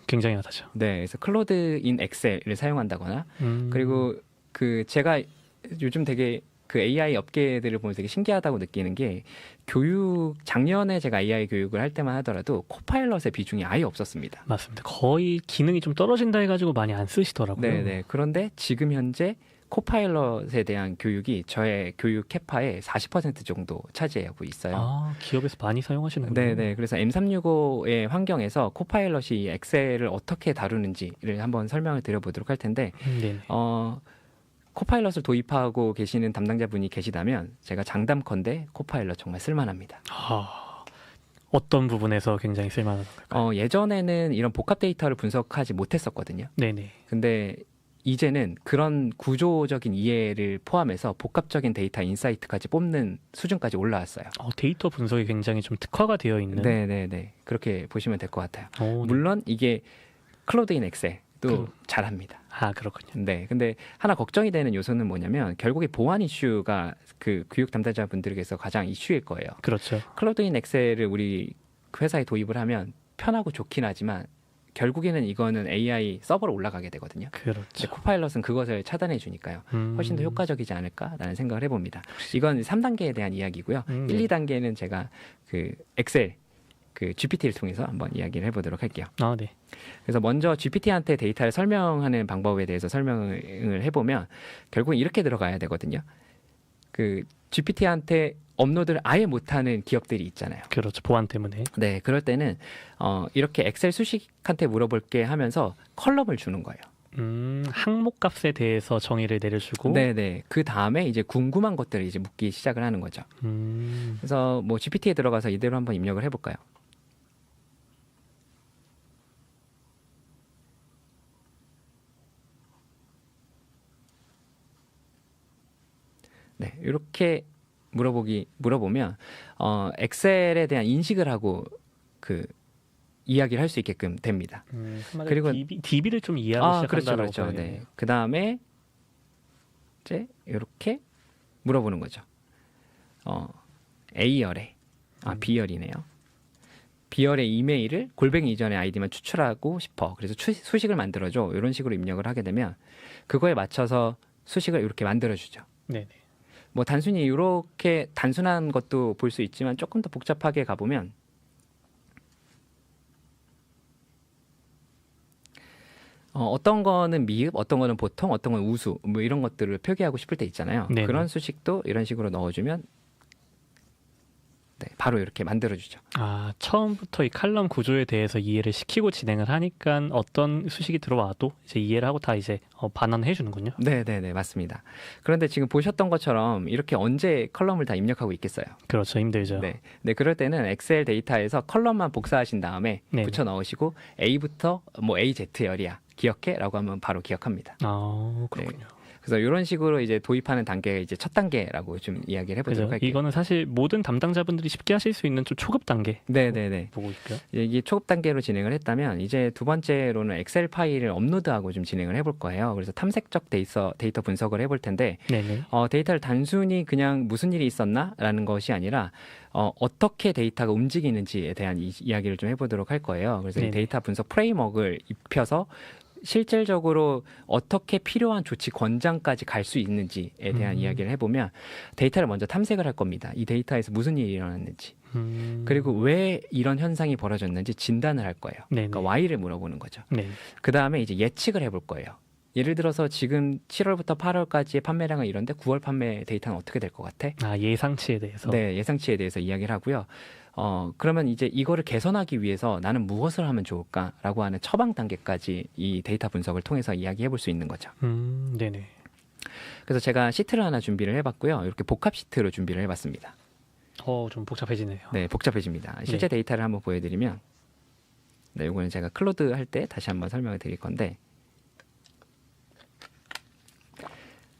굉장히 핫하죠. 네, 그래서 클로드 인 엑셀을 사용한다거나 그리고 그 제가 요즘 되게 그 AI 업계들을 보면서 되게 신기하다고 느끼는 게 교육 작년에 제가 AI 교육을 할 때만 하더라도 코파일럿의 비중이 아예 없었습니다. 맞습니다. 거의 기능이 좀 떨어진다 해가지고 많이 안 쓰시더라고요. 네. 그런데 지금 현재 코파일럿에 대한 교육이 저의 교육 캐파의 40% 정도 차지하고 있어요. 아, 기업에서 많이 사용하시는군요. 네네. 그래서 M365의 환경에서 코파일럿이 이 엑셀을 어떻게 다루는지를 한번 설명을 드려보도록 할 텐데, 네네. 코파일럿을 도입하고 계시는 담당자분이 계시다면 제가 장담컨대 코파일럿 정말 쓸만합니다. 어떤 부분에서 굉장히 쓸만한 걸까요? 예전에는 이런 복합 데이터를 분석하지 못했었거든요. 네네. 근데 이제는 그런 구조적인 이해를 포함해서 복합적인 데이터 인사이트까지 뽑는 수준까지 올라왔어요. 데이터 분석이 굉장히 좀 특화가 되어 있는. 네네네. 그렇게 보시면 될 것 같아요. 네. 물론 이게 클로드인 엑셀도 잘합니다. 아, 그렇군요. 네. 근데 하나 걱정이 되는 요소는 뭐냐면 결국에 보안 이슈가 그 교육 담당자분들에게서 가장 이슈일 거예요. 그렇죠. 클로드인 엑셀을 우리 회사에 도입을 하면 편하고 좋긴 하지만 결국에는 이거는 AI 서버로 올라가게 되거든요. 근데 그렇죠. 코파일럿은 그것을 차단해 주니까요. 훨씬 더 효과적이지 않을까라는 생각을 해봅니다. 이건 3단계에 대한 이야기고요. 1, 2단계는 제가 그 엑셀 그 GPT를 통해서 한번 이야기를 해보도록 할게요. 아, 네. 그래서 먼저 GPT한테 데이터를 설명하는 방법에 대해서 설명을 해보면 결국은 이렇게 들어가야 되거든요. 그 GPT한테 업로드를 아예 못하는 기업들이 있잖아요. 그렇죠. 보안 때문에. 네, 그럴 때는 이렇게 엑셀 수식한테 물어볼게 하면서 컬럼을 주는 거예요. 항목 값에 대해서 정의를 내려주고. 네네. 그 다음에 이제 궁금한 것들을 이제 묻기 시작을 하는 거죠. 그래서 뭐 GPT에 들어가서 이대로 한번 입력을 해볼까요? 네, 이렇게 물어보면 엑셀에 대한 인식을 하고 그 이야기를 할 수 있게끔 됩니다. 그리고 DB를 좀 이해하고 시작한다라고 그렇죠. 봐야겠네요. 네. 그 다음에 이제 이렇게 물어보는 거죠. A열에 B열이네요. B열의 이메일을 골뱅이 이전의 아이디만 추출하고 싶어. 그래서 수식을 만들어줘. 이런 식으로 입력을 하게 되면 그거에 맞춰서 수식을 이렇게 만들어주죠. 네네. 뭐 단순히 이렇게 단순한 것도 볼 수 있지만 조금 더 복잡하게 가보면 어떤 거는 미흡, 어떤 거는 보통, 어떤 건 우수 뭐 이런 것들을 표기하고 싶을 때 있잖아요. 네네. 그런 수식도 이런 식으로 넣어주면 네, 바로 이렇게 만들어주죠. 처음부터 이 칼럼 구조에 대해서 이해를 시키고 진행을 하니까 어떤 수식이 들어와도 이제 이해를 하고 다 이제 반환해 주는군요. 네네네, 맞습니다. 그런데 지금 보셨던 것처럼 이렇게 언제 컬럼을 다 입력하고 있겠어요? 그렇죠. 힘들죠. 네, 그럴 때는 엑셀 데이터에서 컬럼만 복사하신 다음에 네네. 붙여 넣으시고 A부터 뭐 AZ열이야. 기억해? 라고 하면 바로 기억합니다. 그렇군요. 그래서 이런 식으로 이제 도입하는 단계가 이제 첫 단계라고 좀 이야기를 해보도록 그죠. 할게요. 이거는 사실 모든 담당자분들이 쉽게 하실 수 있는 좀 초급 단계 네네네. 보고 있고요. 이게 초급 단계로 진행을 했다면 이제 두 번째로는 엑셀 파일을 업로드하고 좀 진행을 해볼 거예요. 그래서 탐색적 데이터 분석을 해볼 텐데 네네. 데이터를 단순히 그냥 무슨 일이 있었나라는 것이 아니라 어떻게 데이터가 움직이는지에 대한 이야기를 좀 해보도록 할 거예요. 그래서 이 네네. 데이터 분석 프레임워크를 입혀서 실질적으로 어떻게 필요한 조치 권장까지 갈 수 있는지에 대한 이야기를 해보면 데이터를 먼저 탐색을 할 겁니다. 이 데이터에서 무슨 일이 일어났는지 그리고 왜 이런 현상이 벌어졌는지 진단을 할 거예요. 네네. 그러니까 Y를 물어보는 거죠. 네. 그 다음에 이제 예측을 해볼 거예요. 예를 들어서 지금 7월부터 8월까지의 판매량은 이런데 9월 판매 데이터는 어떻게 될 것 같아? 아, 예상치에 대해서. 네, 예상치에 대해서 이야기를 하고요. 그러면 이제 이거를 개선하기 위해서 나는 무엇을 하면 좋을까라고 하는 처방 단계까지 이 데이터 분석을 통해서 이야기해 볼 수 있는 거죠. 네네. 그래서 제가 시트를 하나 준비를 해봤고요. 이렇게 복합 시트로 준비를 해봤습니다. 좀 복잡해지네요. 네, 복잡해집니다. 실제 데이터를 한번 보여드리면, 네, 이거는 제가 클로드 할 때 다시 한번 설명을 드릴 건데,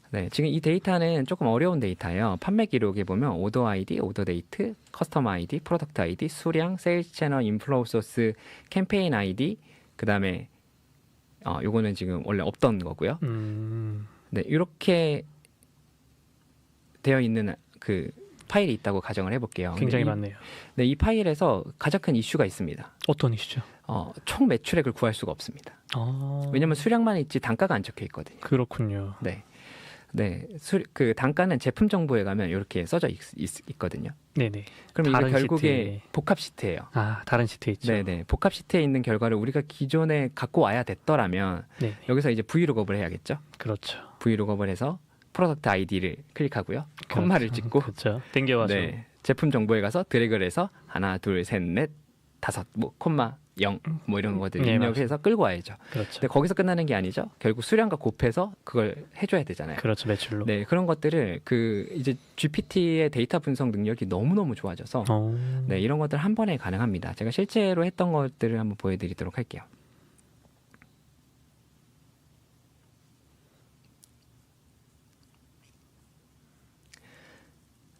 네, 지금 이 데이터는 조금 어려운 데이터예요. 판매 기록에 보면 오더 아이디, 오더 데이트, 커스터머 아이디, 프로덕트 아이디, 수량, 세일즈 채널, 인플로우 소스, 캠페인 아이디, 그 다음에 요거는 지금 원래 없던 거고요. 네, 이렇게 되어 있는 그 파일이 있다고 가정을 해볼게요. 굉장히 많네요. 네, 이 파일에서 가장 큰 이슈가 있습니다. 어떤 이슈죠? 총 매출액을 구할 수가 없습니다. 왜냐하면 수량만 있지 단가가 안 적혀 있거든요. 그렇군요. 네. 네, 그 단가는 제품 정보에 가면 이렇게 써져 있거든요. 네네. 그럼 이게 다른 결국에 시트에. 복합 시트예요. 아, 다른 시트에 있죠. 네네, 복합 시트에 있는 결과를 우리가 기존에 갖고 와야 됐더라면 네. 여기서 이제 브이룩업을 해야겠죠. 그렇죠. 브이룩업을 해서 프로덕트 아이디를 클릭하고요, 콤마를 찍고, 그렇죠. 땡겨가지고. 네, 제품 정보에 가서 드래그를 해서 하나, 둘, 셋, 넷, 다섯, 뭐 콤마 0, 뭐 이런 것들 네, 입력을 해서 끌고 와야죠. 그렇죠. 근데 거기서 끝나는 게 아니죠. 결국 수량과 곱해서 그걸 해줘야 되잖아요. 그렇죠. 매출로. 네, 그런 것들을 이제 GPT의 데이터 분석 능력이 너무너무 좋아져서 네, 이런 것들 한 번에 가능합니다. 제가 실제로 했던 것들을 한번 보여드리도록 할게요.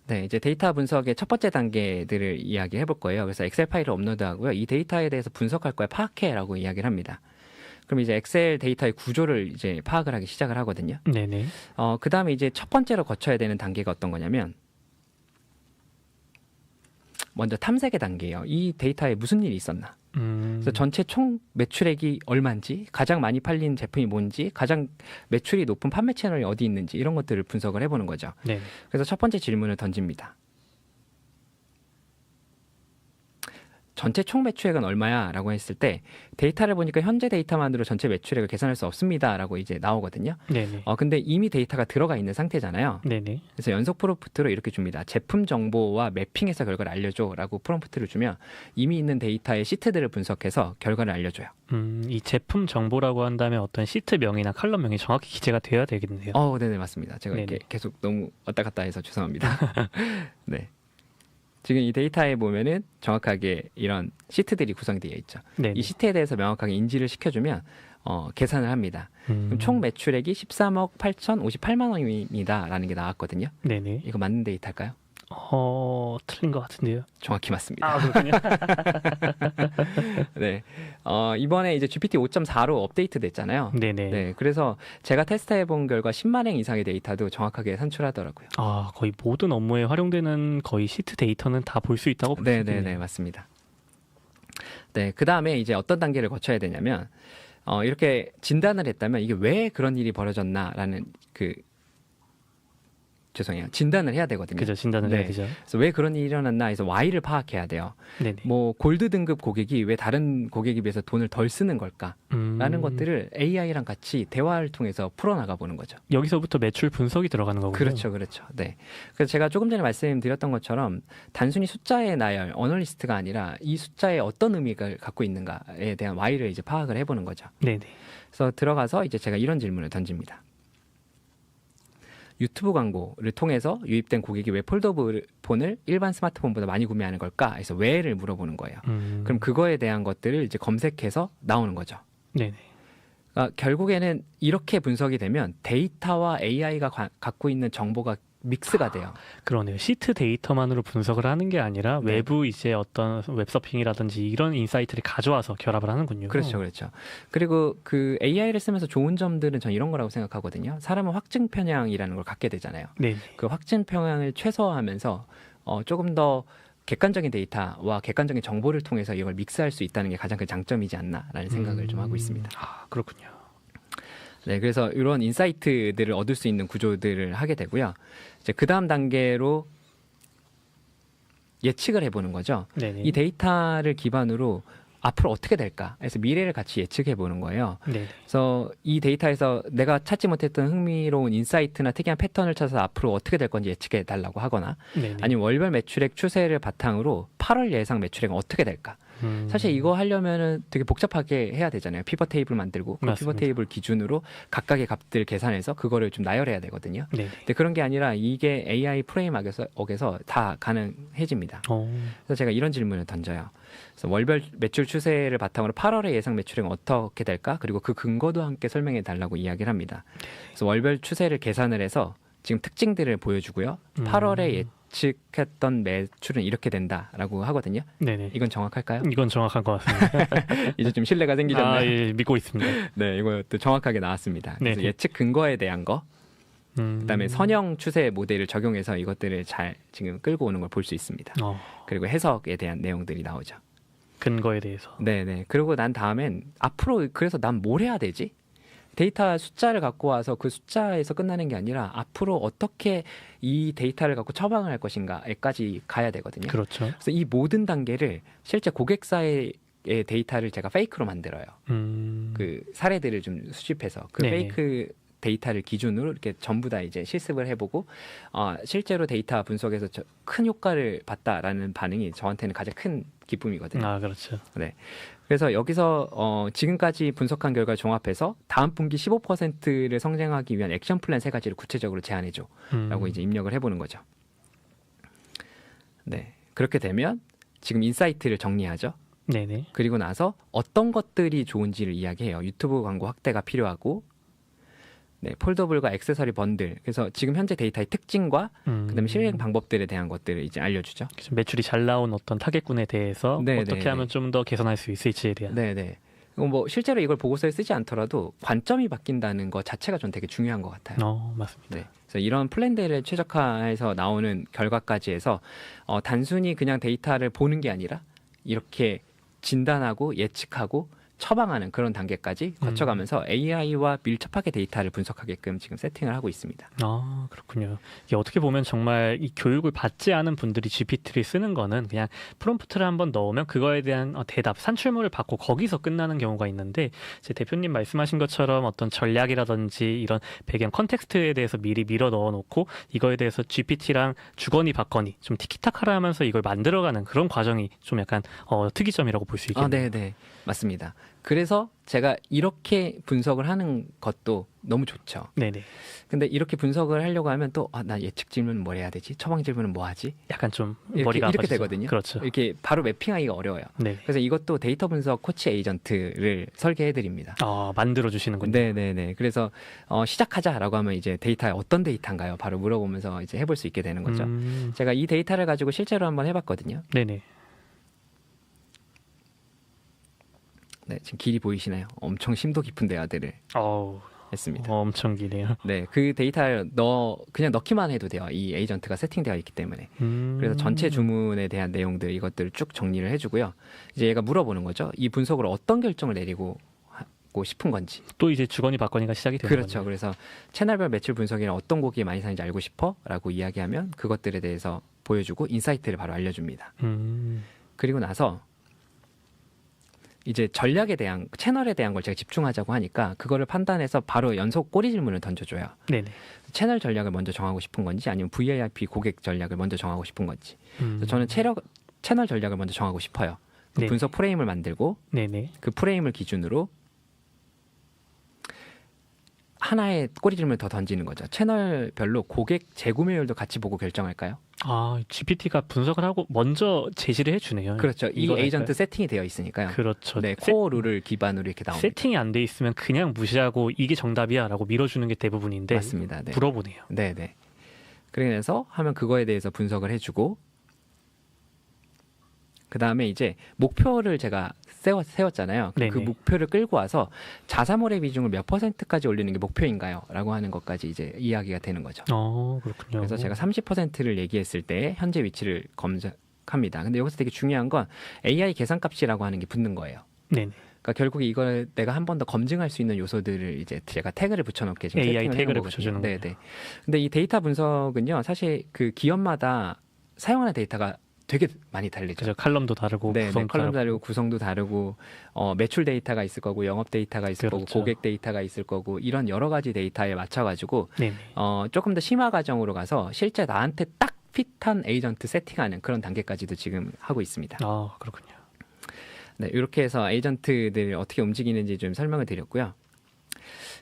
네, 이제 데이터 분석의 첫 번째 단계들을 이야기해 볼 거예요. 그래서 엑셀 파일을 업로드하고요. 이 데이터에 대해서 분석할 거야 파악해라고 이야기를 합니다. 그럼 이제 엑셀 데이터의 구조를 이제 파악을 하기 시작을 하거든요. 네네. 그 다음에 이제 첫 번째로 거쳐야 되는 단계가 어떤 거냐면, 먼저 탐색의 단계예요. 이 데이터에 무슨 일이 있었나? 그래서 전체 총 매출액이 얼마인지, 가장 많이 팔린 제품이 뭔지, 가장 매출이 높은 판매 채널이 어디 있는지 이런 것들을 분석을 해보는 거죠. 네. 그래서 첫 번째 질문을 던집니다. 전체 총 매출액은 얼마야? 라고 했을 때 데이터를 보니까 현재 데이터만으로 전체 매출액을 계산할 수 없습니다. 라고 이제 나오거든요. 네네. 근데 이미 데이터가 들어가 있는 상태잖아요. 네네. 그래서 연속 프롬프트로 이렇게 줍니다. 제품 정보와 매핑해서 결과를 알려줘 라고 프롬프트를 주면 이미 있는 데이터의 시트들을 분석해서 결과를 알려줘요. 이 제품 정보라고 한다면 어떤 시트명이나 컬럼명이 정확히 기재가 되어야 되겠네요. 네네, 맞습니다. 제가 이렇게 네네. 계속 너무 왔다 갔다 해서 죄송합니다. 네. 지금 이 데이터에 보면은 정확하게 이런 시트들이 구성되어 있죠. 네네. 이 시트에 대해서 명확하게 인지를 시켜주면 계산을 합니다. 그럼 총 매출액이 13억 8,058만 원입니다. 라는 게 나왔거든요. 네네. 이거 맞는 데이터일까요? 틀린 것 같은데요. 정확히 맞습니다. 아, 그렇군요. 네. 이번에 이제 GPT 5.4로 업데이트 됐잖아요. 네네. 네. 그래서 제가 테스트해 본 결과 10만 행 이상의 데이터도 정확하게 산출하더라고요. 거의 모든 업무에 활용되는 거의 시트 데이터는 다 볼 수 있다고 볼 수 있겠네요. 네네네, 맞습니다. 네. 그 다음에 이제 어떤 단계를 거쳐야 되냐면, 이렇게 진단을 했다면 이게 왜 그런 일이 벌어졌나라는 진단을 해야 되거든요. 그죠. 진단을 네. 해야 되죠. 그래서 왜 그런 일이 일어났나 해서 Y를 파악해야 돼요. 네네. 뭐 골드 등급 고객이 왜 다른 고객에 비해서 돈을 덜 쓰는 걸까라는 것들을 AI랑 같이 대화를 통해서 풀어나가 보는 거죠. 여기서부터 매출 분석이 들어가는 거군요. 그렇죠, 그렇죠. 네. 그래서 제가 조금 전에 말씀드렸던 것처럼 단순히 숫자의 나열, 어널리스트가 아니라 이 숫자에 어떤 의미를 갖고 있는가에 대한 Y를 이제 파악을 해보는 거죠. 네네. 그래서 들어가서 이제 제가 이런 질문을 던집니다. 유튜브 광고를 통해서 유입된 고객이 왜 폴더폰을 일반 스마트폰보다 많이 구매하는 걸까? 해서 왜를 물어보는 거예요. 그럼 그거에 대한 것들을 이제 검색해서 나오는 거죠. 네네. 결국에는 이렇게 분석이 되면 데이터와 AI가 갖고 있는 정보가 믹스가 돼요. 그러네요. 시트 데이터만으로 분석을 하는 게 아니라 네. 외부 이제 어떤 웹서핑이라든지 이런 인사이트를 가져와서 결합을 하는군요. 그렇죠, 그렇죠. 그리고 그 AI를 쓰면서 좋은 점들은 전 이런 거라고 생각하거든요. 사람은 확증 편향이라는 걸 갖게 되잖아요. 네. 그 확증 편향을 최소화하면서 조금 더 객관적인 데이터와 객관적인 정보를 통해서 이걸 믹스할 수 있다는 게 가장 큰 장점이지 않나라는 생각을 좀 하고 있습니다. 아, 그렇군요. 네, 그래서 이런 인사이트들을 얻을 수 있는 구조들을 하게 되고요. 이제 그 다음 단계로 예측을 해보는 거죠. 네네. 이 데이터를 기반으로 앞으로 어떻게 될까 해서 미래를 같이 예측해 보는 거예요. 네. 그래서 이 데이터에서 내가 찾지 못했던 흥미로운 인사이트나 특이한 패턴을 찾아서 앞으로 어떻게 될 건지 예측해 달라고 하거나 네네. 아니면 월별 매출액 추세를 바탕으로 8월 예상 매출액은 어떻게 될까? 사실 이거 하려면은 되게 복잡하게 해야 되잖아요. 피벗 테이블 만들고 그 맞습니다. 피벗 테이블 기준으로 각각의 값들 계산해서 그거를 좀 나열해야 되거든요. 네. 근데 그런 게 아니라 이게 AI 프레임워크에서 다 가능해집니다. 그래서 제가 이런 질문을 던져요. 그래서 월별 매출 추세를 바탕으로 8월의 예상 매출액은 어떻게 될까? 그리고 그 근거도 함께 설명해 달라고 이야기를 합니다. 그래서 월별 추세를 계산을 해서 지금 특징들을 보여주고요. 8월에 예측했던 매출은 이렇게 된다라고 하거든요. 네네. 이건 정확할까요? 이건 정확한 것 같습니다. 이제 좀 신뢰가 생기셨나요? 아, 예, 믿고 있습니다. 네, 이것도 정확하게 나왔습니다. 그래서 네네. 예측 근거에 대한 거, 그다음에 선형 추세 모델을 적용해서 이것들을 잘 지금 끌고 오는 걸 볼 수 있습니다. 그리고 해석에 대한 내용들이 나오죠. 근거에 대해서. 네네. 그리고 난 다음엔 앞으로 그래서 난 뭘 해야 되지? 데이터 숫자를 갖고 와서 그 숫자에서 끝나는 게 아니라 앞으로 어떻게 이 데이터를 갖고 처방을 할 것인가에까지 가야 되거든요. 그렇죠. 그래서 이 모든 단계를 실제 고객사의 데이터를 제가 페이크로 만들어요. 그 사례들을 좀 수집해서 그 네네. 페이크 데이터를 기준으로 이렇게 전부 다 이제 실습을 해보고 실제로 데이터 분석에서 큰 효과를 봤다라는 반응이 저한테는 가장 큰 기쁨이거든요. 아, 그렇죠. 네. 그래서 여기서 지금까지 분석한 결과를 종합해서 다음 분기 15%를 성장하기 위한 액션 플랜 3가지를 구체적으로 제안해줘라고 이제 입력을 해보는 거죠. 네. 그렇게 되면 지금 인사이트를 정리하죠. 네네. 그리고 나서 어떤 것들이 좋은지를 이야기해요. 유튜브 광고 확대가 필요하고, 네, 폴더블과 액세서리 번들. 그래서 지금 현재 데이터의 특징과 그다음에 실행 방법들에 대한 것들을 이제 알려주죠. 그래서 매출이 잘 나온 어떤 타겟군에 대해서 네, 어떻게 네, 하면 좀 더 개선할 수 있을지에 대한. 네네. 뭐 실제로 이걸 보고서에 쓰지 않더라도 관점이 바뀐다는 것 자체가 전 되게 중요한 것 같아요. 맞습니다. 네. 그래서 이런 플랜들을 최적화해서 나오는 결과까지 해서 단순히 그냥 데이터를 보는 게 아니라 이렇게 진단하고 예측하고 처방하는 그런 단계까지 거쳐가면서 AI와 밀접하게 데이터를 분석하게끔 지금 세팅을 하고 있습니다. 아, 그렇군요. 이게 어떻게 보면 정말 이 교육을 받지 않은 분들이 GPT를 쓰는 거는 그냥 프롬프트를 한번 넣으면 그거에 대한 대답, 산출물을 받고 거기서 끝나는 경우가 있는데, 제 대표님 말씀하신 것처럼 어떤 전략이라든지 이런 배경 컨텍스트에 대해서 미리 밀어 넣어놓고 이거에 대해서 GPT랑 주거니 받거니 좀 티키타카를 하면서 이걸 만들어가는 그런 과정이 좀 약간 특이점이라고 볼 수 있겠네요. 네. 맞습니다. 그래서 제가 이렇게 분석을 하는 것도 너무 좋죠. 네네. 근데 이렇게 분석을 하려고 하면 또 나 예측 질문은 뭘 해야 되지? 처방 질문은 뭐 하지? 약간 좀 이렇게, 머리가 이렇게 아파지죠. 되거든요. 그렇죠. 이렇게 바로 매핑하기가 어려워요. 네. 그래서 이것도 데이터 분석 코치 에이전트를 설계해 드립니다. 만들어 주시는군요. 네네네. 그래서 시작하자라고 하면 이제 데이터에 어떤 데이터인가요? 바로 물어보면서 이제 해볼 수 있게 되는 거죠. 제가 이 데이터를 가지고 실제로 한번 해봤거든요. 네네. 네, 지금 길이 보이시나요? 엄청 심도 깊은 대화들을 했습니다. 엄청 기네요. 네, 그 데이터를 그냥 넣기만 해도 돼요. 이 에이전트가 세팅되어 있기 때문에. 그래서 전체 주문에 대한 내용들 이것들을 쭉 정리를 해주고요. 이제 얘가 물어보는 거죠. 이 분석으로 어떤 결정을 내리고 하고 싶은 건지. 또 이제 주거니 받거니가 시작이 되는 그렇죠. 거네요. 그래서 채널별 매출 분석이나 어떤 고객이 많이 사는지 알고 싶어라고 이야기하면 그것들에 대해서 보여주고 인사이트를 바로 알려줍니다. 그리고 나서 이제 전략에 대한 채널에 대한 걸 제가 집중하자고 하니까 그거를 판단해서 바로 연속 꼬리 질문을 던져줘요. 네네. 채널 전략을 먼저 정하고 싶은 건지 아니면 VIP 고객 전략을 먼저 정하고 싶은 건지. 그래서 저는 채널 전략을 먼저 정하고 싶어요. 그 네. 분석 프레임을 만들고 네네. 그 프레임을 기준으로 하나의 꼬리질문을 더 던지는 거죠. 채널별로 고객 재구매율도 같이 보고 결정할까요? 아, GPT가 분석을 하고 먼저 제시를 해주네요. 그렇죠. 이 이걸 에이전트 할까요? 세팅이 되어 있으니까요. 그렇죠. 네, 코어 룰을 기반으로 이렇게 나옵니다. 세팅이 안 돼 있으면 그냥 무시하고 이게 정답이야라고 밀어주는 게 대부분인데 맞습니다. 네. 물어보네요. 네, 네. 그래서 하면 그거에 대해서 분석을 해주고 그 다음에 이제 목표를 제가 세웠잖아요. 그 네네. 목표를 끌고 와서 자사몰의 비중을 몇 %까지 올리는 게 목표인가요? 라고 하는 것까지 이제 이야기가 되는 거죠. 그렇군요. 그래서 제가 30%를 얘기했을 때 현재 위치를 검색합니다. 근데 여기서 되게 중요한 건 AI 계산값이라고 하는 게 붙는 거예요. 네네. 그러니까 결국 이걸 내가 한 번 더 검증할 수 있는 요소들을 이제 제가 태그를 붙여놓게 지금 AI 세팅을 태그를 해놓은 거거든요. 붙여주는 네, 거예요. 네. 근데 이 데이터 분석은요, 사실 그 기업마다 사용하는 데이터가 되게 많이 다르죠. 그죠. 칼럼도 다르고 네, 구성도 컬럼 다르고. 다르고 구성도 다르고 매출 데이터가 있을 거고 영업 데이터가 있을 거고 그렇죠. 고객 데이터가 있을 거고 이런 여러 가지 데이터에 맞춰가지고 네네. 조금 더 심화 과정으로 가서 실제 나한테 딱 핏한 에이전트 세팅하는 그런 단계까지도 지금 하고 있습니다. 그렇군요. 네, 이렇게 해서 에이전트들 어떻게 움직이는지 좀 설명을 드렸고요.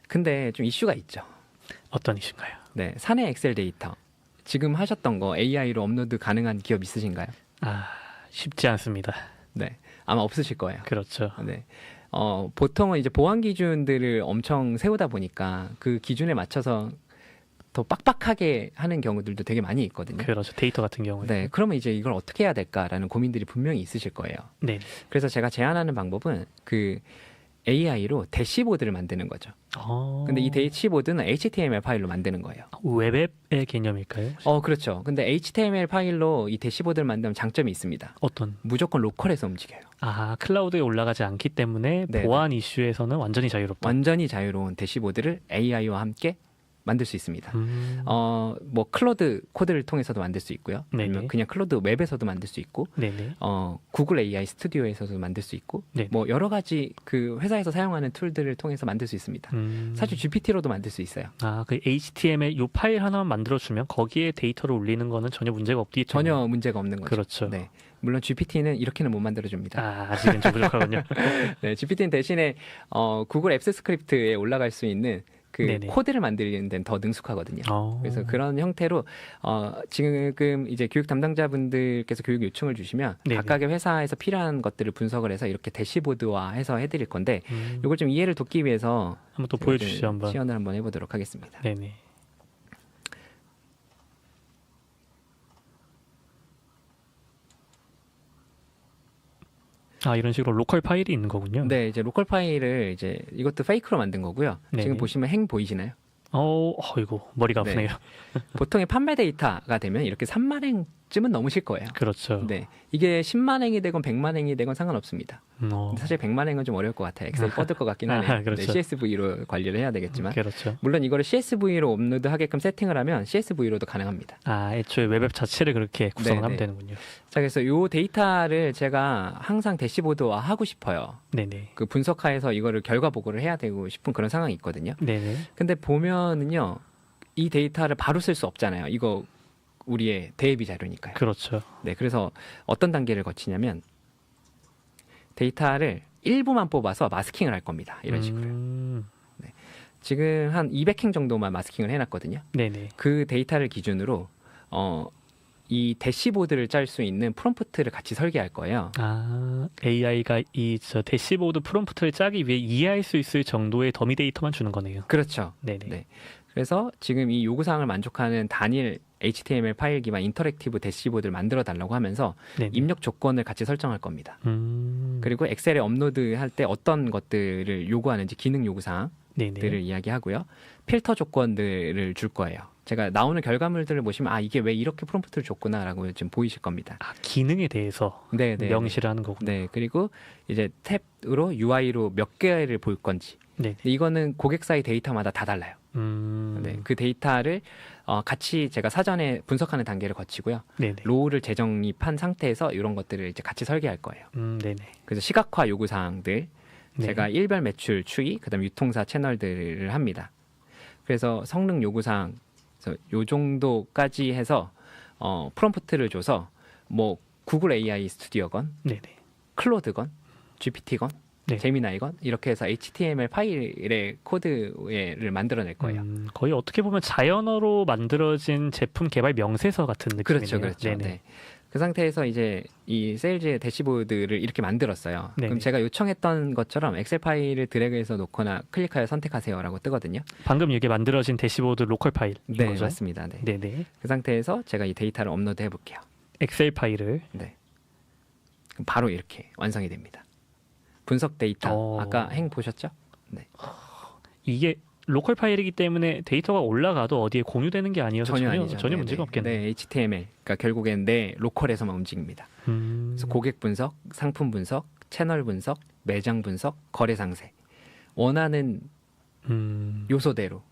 근데 좀 이슈가 있죠. 어떤 이슈인가요? 네, 사내 엑셀 데이터 지금 하셨던 거 AI로 업로드 가능한 기업 있으신가요? 쉽지 않습니다. 네, 아마 없으실 거예요. 그렇죠. 네. 보통은 이제 보안 기준들을 엄청 세우다 보니까 그 기준에 맞춰서 더 빡빡하게 하는 경우들도 되게 많이 있거든요. 그렇죠. 데이터 같은 경우에. 네, 그러면 이제 이걸 어떻게 해야 될까라는 고민들이 분명히 있으실 거예요. 네. 그래서 제가 제안하는 방법은 그 AI로 대시보드를 만드는 거죠. 근데 이 대시보드는 HTML 파일로 만드는 거예요. 웹앱의 개념일까요? 그렇죠. 근데 HTML 파일로 이 대시보드를 만들면 장점이 있습니다. 어떤? 무조건 로컬에서 움직여요. 클라우드에 올라가지 않기 때문에 네, 보안 이슈에서는 완전히 자유롭다. 완전히 자유로운 대시보드를 AI와 함께 만들 수 있습니다. 뭐 클로드 코드를 통해서도 만들 수 있고요. 네네. 아니면 그냥 클로드 웹에서도 만들 수 있고, 네네. 구글 AI 스튜디오에서도 만들 수 있고, 네네. 뭐 여러 가지 그 회사에서 사용하는 툴들을 통해서 만들 수 있습니다. 사실 GPT로도 만들 수 있어요. 그 HTML 요 파일 하나만 만들어주면 거기에 데이터를 올리는 거는 전혀 문제가 없기 때문에. 전혀 문제가 없는 거죠. 그렇죠. 네. 물론 GPT는 이렇게는 못 만들어줍니다. 아직은 좀 부족하군요. 네, GPT는 대신에 구글 앱스 스크립트에 올라갈 수 있는 그 네네. 코드를 만드는 데는 더 능숙하거든요. 그래서 그런 형태로 지금 이제 교육 담당자분들께서 교육 요청을 주시면 네네. 각각의 회사에서 필요한 것들을 분석을 해서 이렇게 대시보드화 해서 해드릴 건데 이걸 좀 이해를 돕기 위해서 한번 또 제가 보여주시죠. 좀 한번. 시연을 한번 해보도록 하겠습니다. 네네. 이런 식으로 로컬 파일이 있는 거군요. 네, 이제 로컬 파일을 이제 이것도 페이크로 만든 거고요. 네네. 지금 보시면 행 보이시나요? 이거 머리가 네. 아프네요. 보통의 판매 데이터가 되면 이렇게 3만 행쯤은 넘으실 거예요. 그렇죠. 네, 이게 10만 행이 되건 100만 행이 되건 상관없습니다. 어, 사실 100만 행은 좀 어려울 것 같아요. 엑셀 뻗을 것 같긴 하네요. 그렇죠. 네, CSV로 관리를 해야 되겠지만 그렇죠. 물론 이거를 CSV로 업로드하게끔 세팅을 하면 CSV로도 가능합니다. 애초에 웹앱 자체를 그렇게 구성을 네네. 하면 되는군요. 자, 그래서 이 데이터를 제가 항상 대시보드화 하고 싶어요. 네네. 그 분석하에서 이거를 결과 보고를 해야 되고 싶은 그런 상황이 있거든요. 네네. 근데 보면은요, 이 데이터를 바로 쓸 수 없잖아요. 이거 우리의 대비 자료니까요. 그렇죠. 네, 그래서 어떤 단계를 거치냐면 데이터를 일부만 뽑아서 마스킹을 할 겁니다. 이런 식으로. 지금 한 200행 정도만 마스킹을 해놨거든요. 네네. 그 데이터를 기준으로 이 대시보드를 짤 수 있는 프롬프트를 같이 설계할 거예요. AI가 저 대시보드 프롬프트를 짜기 위해 이해할 수 있을 정도의 더미 데이터만 주는 거네요. 그렇죠. 네네. 네. 그래서 지금 이 요구사항을 만족하는 단일 HTML 파일 기반 인터랙티브 대시보드를 만들어 달라고 하면서 네네. 입력 조건을 같이 설정할 겁니다. 그리고 그리고 엑셀에 업로드할 때 어떤 것들을 요구하는지 기능 요구사항들을 네네. 이야기하고요. 필터 조건들을 줄 거예요. 제가 나오는 결과물들을 보시면 이게 왜 이렇게 프롬프트를 줬구나라고 좀 보이실 겁니다. 기능에 대해서 네. 명시를 하는 거군요. 네, 그리고 이제 탭으로 UI로 몇 개를 볼 건지. 네네. 근데 이거는 고객사의 데이터마다 다 달라요. 네, 그 데이터를 같이 제가 사전에 분석하는 단계를 거치고요. 네네. 로우를 재정립한 상태에서 이런 것들을 이제 같이 설계할 거예요. 네네. 그래서 시각화 요구 사항들, 네. 제가 일별 매출 추이, 그다음 유통사 채널들을 합니다. 그래서 성능 요구 사항, 요 정도까지 해서 프롬프트를 줘서 뭐 구글 AI 스튜디오건, 네네. 클로드건, GPT건 네. 제미나이건 이렇게 해서 HTML 파일의 코드를 만들어낼 거예요. 거의 어떻게 보면 자연어로 만들어진 제품 개발 명세서 같은 느낌이네요. 그렇죠, 그렇죠. 네네. 네. 그 상태에서 이제 이 세일즈의 대시보드를 이렇게 만들었어요. 네네. 그럼 제가 요청했던 것처럼 엑셀 파일을 드래그해서 놓거나 클릭하여 선택하세요라고 뜨거든요. 방금 이게 만들어진 대시보드 로컬 파일인 네, 거죠? 맞습니다. 네. 네네. 그 상태에서 제가 이 데이터를 업로드 해볼게요. 엑셀 파일을 네. 그럼 바로 이렇게 완성이 됩니다. 분석 데이터 아까 행 보셨죠? 네. 이게 로컬 파일이기 때문에 데이터가 올라가도 어디에 공유되는 게 아니어서 전혀 아니죠. 전혀 네네. 문제가 없겠네요. 네, HTML. 그러니까 결국엔 내 로컬에서만 움직입니다. 그래서 고객 분석, 상품 분석, 채널 분석, 매장 분석, 거래 상세. 원하는 요소대로,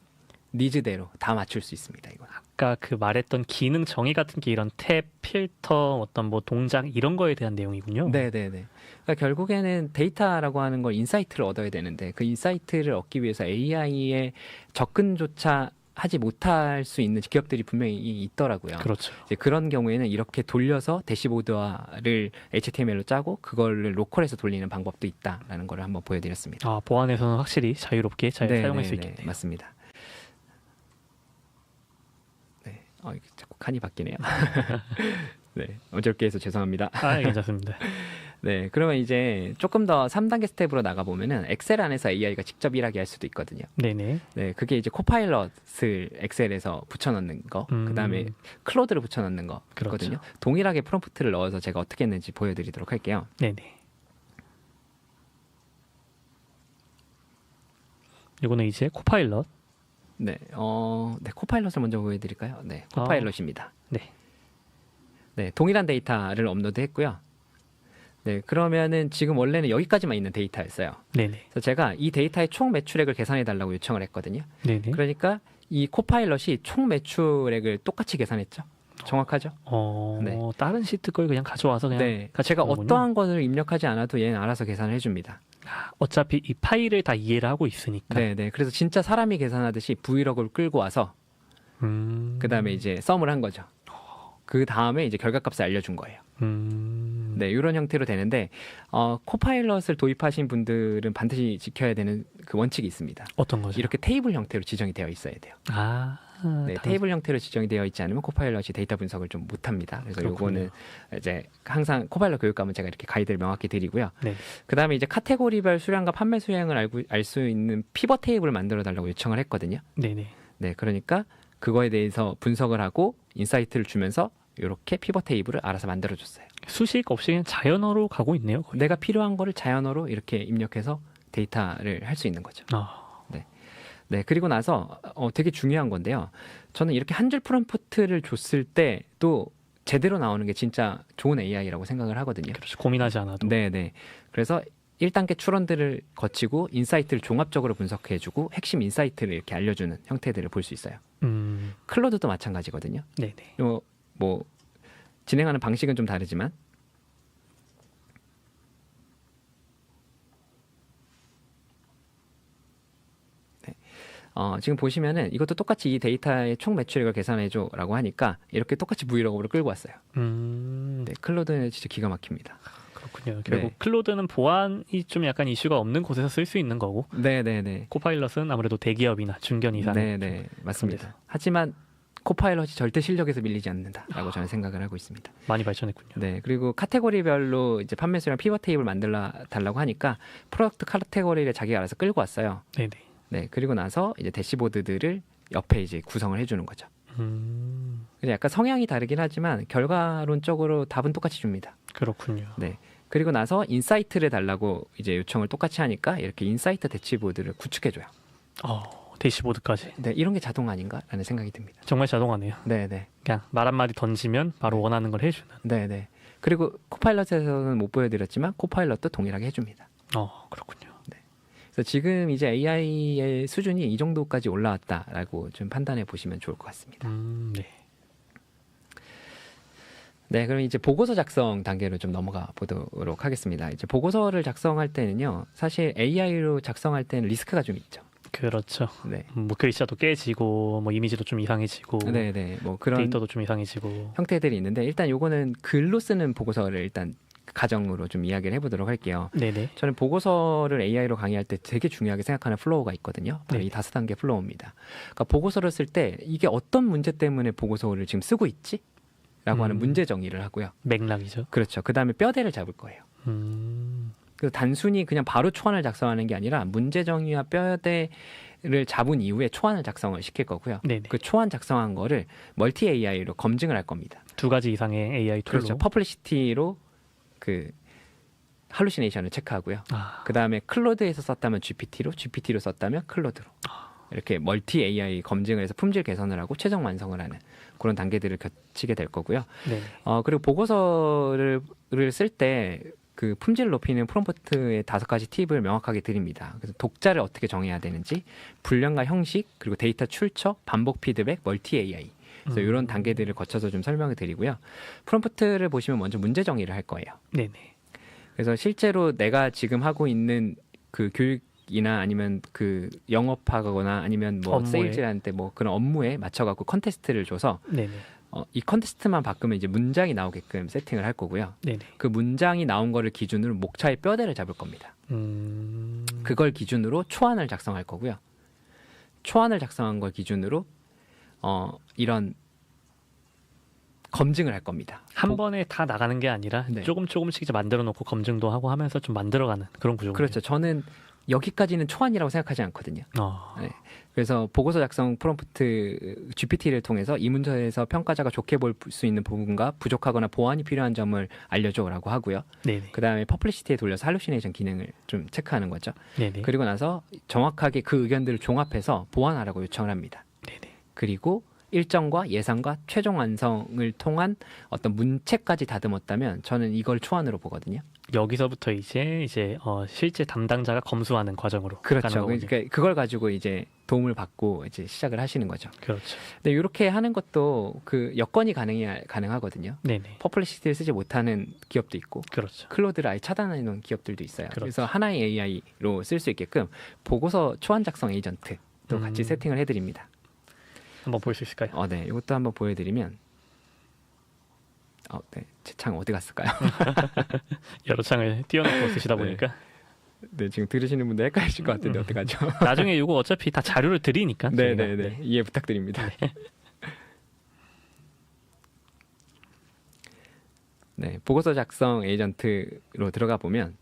니즈대로 다 맞출 수 있습니다. 이건. 아까 그 말했던 기능 정의 같은 게 이런 탭, 필터, 어떤 뭐 동작 이런 거에 대한 내용이군요. 네, 네, 네. 그러니까 결국에는 데이터라고 하는 걸 인사이트를 얻어야 되는데 그 인사이트를 얻기 위해서 AI의 접근조차 하지 못할 수 있는 기업들이 분명히 있더라고요. 그렇죠. 이제 그런 경우에는 이렇게 돌려서 대시보드화를 HTML로 짜고 그걸 로컬에서 돌리는 방법도 있다라는 걸 한번 보여드렸습니다. 아, 보안에서는 확실히 자유롭게 잘 네, 사용할 네, 수 네, 있겠네요. 맞습니다. 네, 이게 자꾸 칸이 바뀌네요. 네, 어저께 해서 죄송합니다. 아, 괜찮습니다. 네, 그러면 이제 조금 더 3단계 스텝으로 나가 보면은 엑셀 안에서 AI가 직접 일하게 할 수도 있거든요. 네네. 네, 그게 이제 코파일럿을 엑셀에서 붙여넣는 거, 그다음에 클로드를 붙여넣는 거 그렇죠. 있거든요. 동일하게 프롬프트를 넣어서 제가 어떻게 했는지 보여드리도록 할게요. 네네. 이거는 이제 코파일럿. 네, 네, 코파일럿을 먼저 보여드릴까요? 네, 코파일럿입니다. 네. 네, 동일한 데이터를 업로드했고요. 네, 그러면은 지금 원래는 여기까지만 있는 데이터였어요. 네네. 그래서 제가 이 데이터의 총 매출액을 계산해 달라고 요청을 했거든요. 네네. 그러니까 이 코파일럿이 총 매출액을 똑같이 계산했죠. 정확하죠? 네. 다른 시트 걸 그냥 가져와서 그냥. 네, 그러니까 제가 그러군요. 어떠한 것을 입력하지 않아도 얘는 알아서 계산을 해줍니다. 어차피 이 파일을 다 이해를 하고 있으니까. 네, 네. 그래서 진짜 사람이 계산하듯이 브이로그를 끌고 와서 그 다음에 이제 썸을 한 거죠. 그 다음에 이제 결과값을 알려준 거예요. 네, 이런 형태로 되는데 코파일럿을 도입하신 분들은 반드시 지켜야 되는 그 원칙이 있습니다. 어떤 거죠? 이렇게 테이블 형태로 지정이 되어 있어야 돼요. 네, 테이블 형태로 지정이 되어 있지 않으면 코파일럿이 데이터 분석을 좀 못합니다. 그래서 요거는 이제 항상 코파일럿 교육감은 제가 이렇게 가이드를 명확히 드리고요. 네. 그 다음에 이제 카테고리별 수량과 판매 수량을 알 수 있는 피벗 테이블을 만들어 달라고 요청을 했거든요. 네네. 네, 그러니까 그거에 대해서 분석을 하고 인사이트를 주면서 이렇게 피벗 테이블을 알아서 만들어줬어요. 수식 없이 그냥 자연어로 가고 있네요. 거의. 내가 필요한 거를 자연어로 이렇게 입력해서 데이터를 할 수 있는 거죠. 네, 그리고 나서 되게 중요한 건데요. 저는 이렇게 한 줄 프롬프트를 줬을 때도 제대로 나오는 게 진짜 좋은 AI라고 생각을 하거든요. 그렇죠. 고민하지 않아도. 네, 네. 그래서 1단계 추론들을 거치고 인사이트를 종합적으로 분석해주고 핵심 인사이트를 이렇게 알려주는 형태들을 볼 수 있어요. 클로드도 마찬가지거든요. 네네. 뭐 진행하는 방식은 좀 다르지만 네. 지금 보시면은 이것도 똑같이 이 데이터의 총 매출액을 계산해줘라고 하니까 이렇게 똑같이 브이로그를 끌고 왔어요. 네, 클로드는 진짜 기가 막힙니다. 그렇군요. 결국 네. 클로드는 보안이 좀 약간 이슈가 없는 곳에서 쓸 수 있는 거고, 네네네. 코파일럿은 아무래도 대기업이나 중견 이상. 네네, 맞습니다. 하지만 코파일럿이 절대 실력에서 밀리지 않는다라고 저는 생각을 하고 있습니다. 많이 발전했군요. 네, 그리고 카테고리별로 이제 판매 수량 피벗 테이블 만들어 달라고 하니까 프로덕트 카테고리를 자기가 알아서 끌고 왔어요. 네네. 네, 그리고 나서 이제 대시보드들을 옆에 이제 구성을 해주는 거죠. 근데 약간 성향이 다르긴 하지만 결과론적으로 답은 똑같이 줍니다. 그렇군요. 네, 그리고 나서 인사이트를 달라고 이제 요청을 똑같이 하니까 이렇게 인사이트 대시보드를 구축해줘요. 대시보드까지. 네, 이런 게 자동 아닌가라는 생각이 듭니다. 정말 자동하네요. 네, 네. 그냥 말 한마디 던지면 바로 원하는 걸 해주는. 네, 네. 그리고 코파일럿에서는 못 보여드렸지만 코파일럿도 동일하게 해줍니다. 그렇군요. 그래서 지금 이제 AI의 수준이 이 정도까지 올라왔다라고 좀 판단해 보시면 좋을 것 같습니다. 네. 네, 그럼 이제 보고서 작성 단계로 좀 넘어가 보도록 하겠습니다. 이제 보고서를 작성할 때는요, 사실 AI로 작성할 때는 리스크가 좀 있죠. 그렇죠. 네, 뭐 글자도 깨지고, 뭐 이미지도 좀 이상해지고, 네, 네, 뭐 그런 데이터도 좀 이상해지고. 형태들이 있는데 일단 요거는 글로 쓰는 보고서를 일단 가정으로 좀 이야기를 해보도록 할게요. 네네. 저는 보고서를 AI로 강의할 때 되게 중요하게 생각하는 플로우가 있거든요. 바로 네. 이 5단계 플로우입니다. 그러니까 보고서를 쓸 때 이게 어떤 문제 때문에 보고서를 지금 쓰고 있지? 라고 하는 문제 정의를 하고요. 맥락이죠. 그렇죠. 그 다음에 뼈대를 잡을 거예요. 그래서 단순히 그냥 바로 초안을 작성하는 게 아니라 문제 정의와 뼈대를 잡은 이후에 초안을 작성을 시킬 거고요. 네네. 그 초안 작성한 거를 멀티 AI로 검증을 할 겁니다. 2가지 이상의 AI 툴로. 그렇죠. 퍼플리시티로 그 할루시네이션을 체크하고요. 아, 그 다음에 클로드에서 썼다면 GPT로 썼다면 클로드로 이렇게 멀티 AI 검증을 해서 품질 개선을 하고 최종 완성을 하는 그런 단계들을 거치게 될 거고요. 네. 그리고 보고서를 쓸 때 그 품질을 높이는 프롬프트의 5가지 팁을 명확하게 드립니다. 그래서 독자를 어떻게 정해야 되는지, 분량과 형식, 그리고 데이터 출처, 반복 피드백, 멀티 AI. 그래서 이런 단계들을 거쳐서 좀 설명을 드리고요. 프롬프트를 보시면 먼저 문제 정의를 할 거예요. 네네. 그래서 실제로 내가 지금 하고 있는 그 교육이나 아니면 그 영업하거나 아니면 뭐 업무에. 세일즈라는 때 뭐 그런 업무에 맞춰갖고 컨테스트를 줘서 네네. 이 컨테스트만 바꾸면 이제 문장이 나오게끔 세팅을 할 거고요. 네네. 그 문장이 나온 거를 기준으로 목차의 뼈대를 잡을 겁니다. 그걸 기준으로 초안을 작성할 거고요. 초안을 작성한 걸 기준으로 이런 검증을 할 겁니다. 한 번에 다 나가는 게 아니라 네. 조금씩 이제 만들어 놓고 검증도 하고 하면서 좀 만들어가는 그런 구조군요. 그렇죠. 저는 여기까지는 초안이라고 생각하지 않거든요. 네. 그래서 보고서 작성 프롬프트 GPT를 통해서 이 문제에서 평가자가 좋게 볼 수 있는 부분과 부족하거나 보완이 필요한 점을 알려줘라고 하고요. 네네. 그 다음에 퍼플리시티에 돌려서 할루시네이션 기능을 좀 체크하는 거죠. 네네. 그리고 나서 정확하게 그 의견들을 종합해서 보완하라고 요청을 합니다. 네네. 그리고 일정과 예상과 최종 완성을 통한 어떤 문체까지 다듬었다면 저는 이걸 초안으로 보거든요. 여기서부터 이제 실제 담당자가 검수하는 과정으로 가는 그렇죠. 거군요. 그러니까 그걸 가지고 이제 도움을 받고 이제 시작을 하시는 거죠. 그렇죠. 근데 이렇게 하는 것도 그 여건이 가능하거든요. 네네. 퍼플리시티를 쓰지 못하는 기업도 있고 그렇죠. 클로드를 아예 차단해 놓은 기업들도 있어요. 그렇죠. 그래서 하나의 AI로 쓸 수 있게끔 보고서 초안 작성 에이전트도 같이 세팅을 해드립니다. 한번 볼 수 있을까요? 네, 이것도 한번 보여드리면, 네, 제 창 어디 갔을까요? 여러 창을 띄워놓고 쓰시다 네. 보니까 네, 지금 들으시는 분들 헷갈리실 것 같은데 어떡하죠? 나중에 이거 어차피 다 자료를 드리니까. 네, 저희가. 네, 네, 이해 부탁드립니다. 네, 보고서 작성 에이전트로 들어가 보면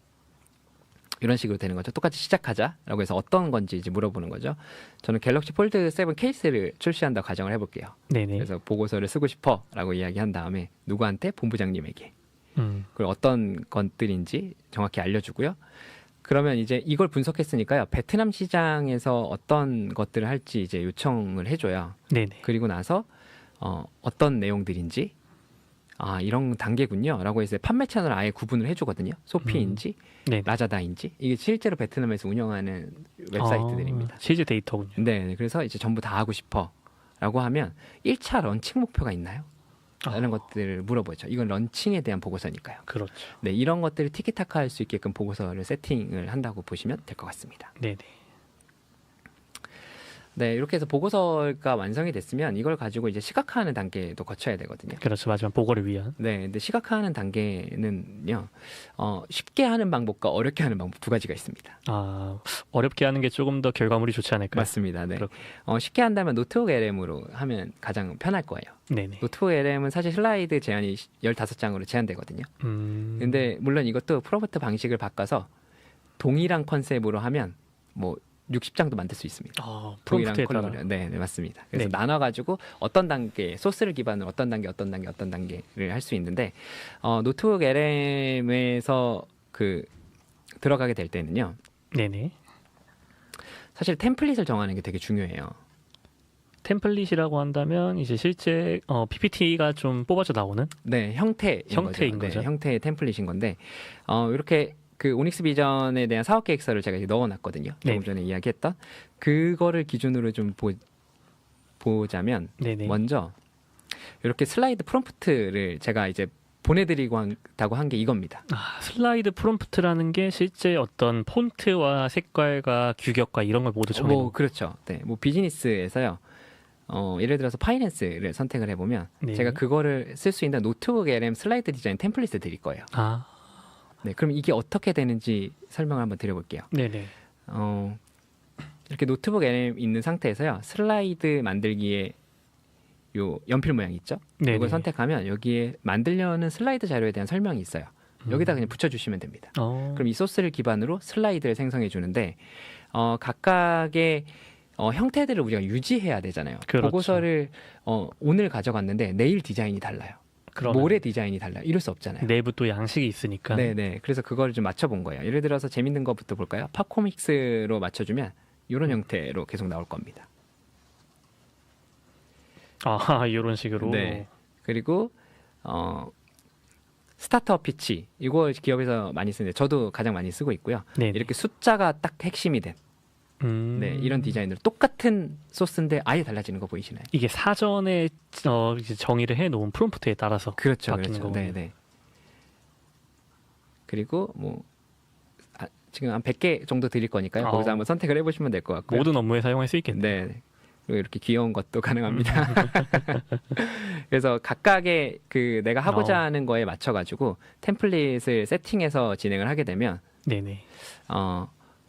이런 식으로 되는 거죠. 똑같이 시작하자라고 해서 어떤 건지 이제 물어보는 거죠. 저는 갤럭시 폴드 7 케이스를 출시한다 가정을 해볼게요. 네네. 그래서 보고서를 쓰고 싶어라고 이야기한 다음에 누구한테 본부장님에게 그리고 어떤 것들인지 정확히 알려주고요. 그러면 이제 이걸 분석했으니까요. 베트남 시장에서 어떤 것들을 할지 이제 요청을 해줘요. 네네. 그리고 나서 어떤 내용들인지 이런 단계군요라고 해서 판매 채널을 아예 구분을 해주거든요. 소피인지 네네. 라자다인지 이게 실제로 베트남에서 운영하는 웹사이트들입니다. 실제 데이터군요. 네, 그래서 이제 전부 다 하고 싶어라고 하면 1차 런칭 목표가 있나요? 라는 것들을 물어보죠. 이건 런칭에 대한 보고서니까요. 그렇죠. 네, 이런 것들을 티키타카 할 수 있게끔 보고서를 세팅을 한다고 보시면 될 것 같습니다. 네네. 네, 이렇게 해서 보고서가 완성이 됐으면 이걸 가지고 이제 시각화하는 단계도 거쳐야 되거든요. 그렇죠. 마지막 보고를 위한. 네, 근데 시각화하는 단계는요, 쉽게 하는 방법과 어렵게 하는 방법 2가지가 있습니다. 어렵게 하는 게 조금 더 결과물이 좋지 않을까요? 맞습니다. 네. 그렇군요. 쉽게 한다면 노트북 LM으로 하면 가장 편할 거예요. 네네. 노트북 LM은 사실 슬라이드 제한이 15장으로 제한되거든요. 근데 물론 이것도 프롬프트 방식을 바꿔서 동일한 컨셉으로 하면 뭐 60장도 만들 수 있습니다. 프롬프트에 따라. 컬러를. 네, 맞습니다. 그래서 네. 나눠가지고 어떤 단계, 소스를 기반으로 어떤 단계를 할 수 있는데 노트북 LM에서 들어가게 될 때는요. 네네. 사실 템플릿을 정하는 게 되게 중요해요. 템플릿이라고 한다면 이제 실제 PPT가 좀 뽑아져 나오는 네, 형태인 거죠. 네, 형태의 템플릿인 건데 이렇게 그 오닉스 비전에 대한 사업 계획서를 제가 이제 넣어놨거든요. 네. 조금 전에 이야기했던 그거를 기준으로 좀 보자면 네네. 먼저 이렇게 슬라이드 프롬프트를 제가 이제 보내드리고 한다고 한 게 이겁니다. 슬라이드 프롬프트라는 게 실제 어떤 폰트와 색깔과 규격과 이런 걸 모두 정해놓은 그렇죠. 네, 뭐 비즈니스에서요. 예를 들어서 파이낸스를 선택을 해보면 네. 제가 그거를 쓸 수 있는 노트북 LM 슬라이드 디자인 템플릿을 드릴 거예요. 네, 그럼 이게 어떻게 되는지 설명을 한번 드려볼게요. 네네. 이렇게 노트북 LM 있는 상태에서요. 슬라이드 만들기에 요 연필 모양 있죠? 네네. 이걸 선택하면 여기에 만들려는 슬라이드 자료에 대한 설명이 있어요. 여기다 그냥 붙여주시면 됩니다. 그럼 이 소스를 기반으로 슬라이드를 생성해 주는데 각각의 형태들을 우리가 유지해야 되잖아요. 그렇죠. 보고서를 오늘 가져갔는데 내일 디자인이 달라요. 그러면 모레 디자인이 달라요. 이럴 수 없잖아요. 내부 또 양식이 있으니까. 네네. 그래서 그거를 좀 맞춰본 거예요. 예를 들어서 재밌는 것부터 볼까요? 팝코믹스로 맞춰주면 이런 형태로 계속 나올 겁니다. 아, 이런 식으로. 네. 그리고 스타트업 피치 이거 기업에서 많이 쓰는데 저도 가장 많이 쓰고 있고요. 네. 이렇게 숫자가 딱 핵심이 된 네, 이런 디자인으로 똑같은 소스인데 아예 달라지는 거 보이시나요? 이게 사전에 이제 정의를 해놓은 프롬프트에 따라서 그렇죠, 바뀌는 그렇죠. 거군요. 네. 그리고 뭐 지금 한 100개 정도 드릴 거니까요. 거기서 한번 선택을 해보시면 될 것 같고요. 모든 업무에 사용할 수 있겠네요. 네. 그리고 이렇게 귀여운 것도 가능합니다. 그래서 각각의 그 내가 하고자 하는 거에 맞춰가지고 템플릿을 세팅해서 진행을 하게 되면 네네.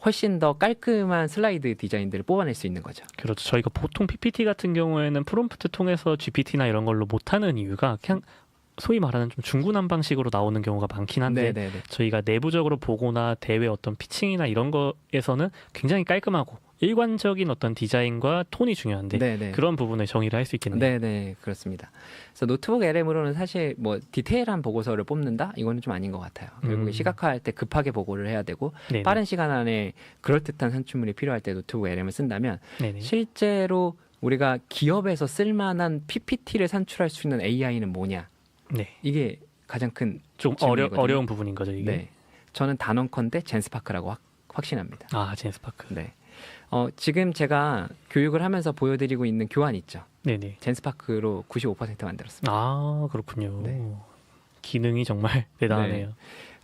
훨씬 더 깔끔한 슬라이드 디자인들을 뽑아낼 수 있는 거죠. 그렇죠. 저희가 보통 PPT 같은 경우에는 프롬프트 통해서 GPT나 이런 걸로 못하는 이유가 그냥 소위 말하는 좀 중구난 방식으로 나오는 경우가 많긴 한데 네네네. 저희가 내부적으로 보거나 대외 어떤 피칭이나 이런 거에서는 굉장히 깔끔하고 일관적인 어떤 디자인과 톤이 중요한데 네네. 그런 부분을 정의를 할 수 있겠네요. 네네, 그렇습니다. 그래서 노트북 LM으로는 사실 뭐 디테일한 보고서를 뽑는다? 이거는 좀 아닌 것 같아요. 결국에 시각화할 때 급하게 보고를 해야 되고 네네. 빠른 시간 안에 그럴듯한 산출물이 필요할 때 노트북 LM을 쓴다면 네네. 실제로 우리가 기업에서 쓸만한 PPT를 산출할 수 있는 AI는 뭐냐? 네. 이게 가장 큰 좀 질문이거든요. 어려운 부분인 거죠, 이게. 네, 저는 단언컨대 젠스파크라고 확신합니다. 아, 제인스파크. 네. 지금 제가 교육을 하면서 보여드리고 있는 교환 있죠. 네네. 젠스파크로 95% 만들었습니다. 아, 그렇군요. 네. 기능이 정말 대단하네요.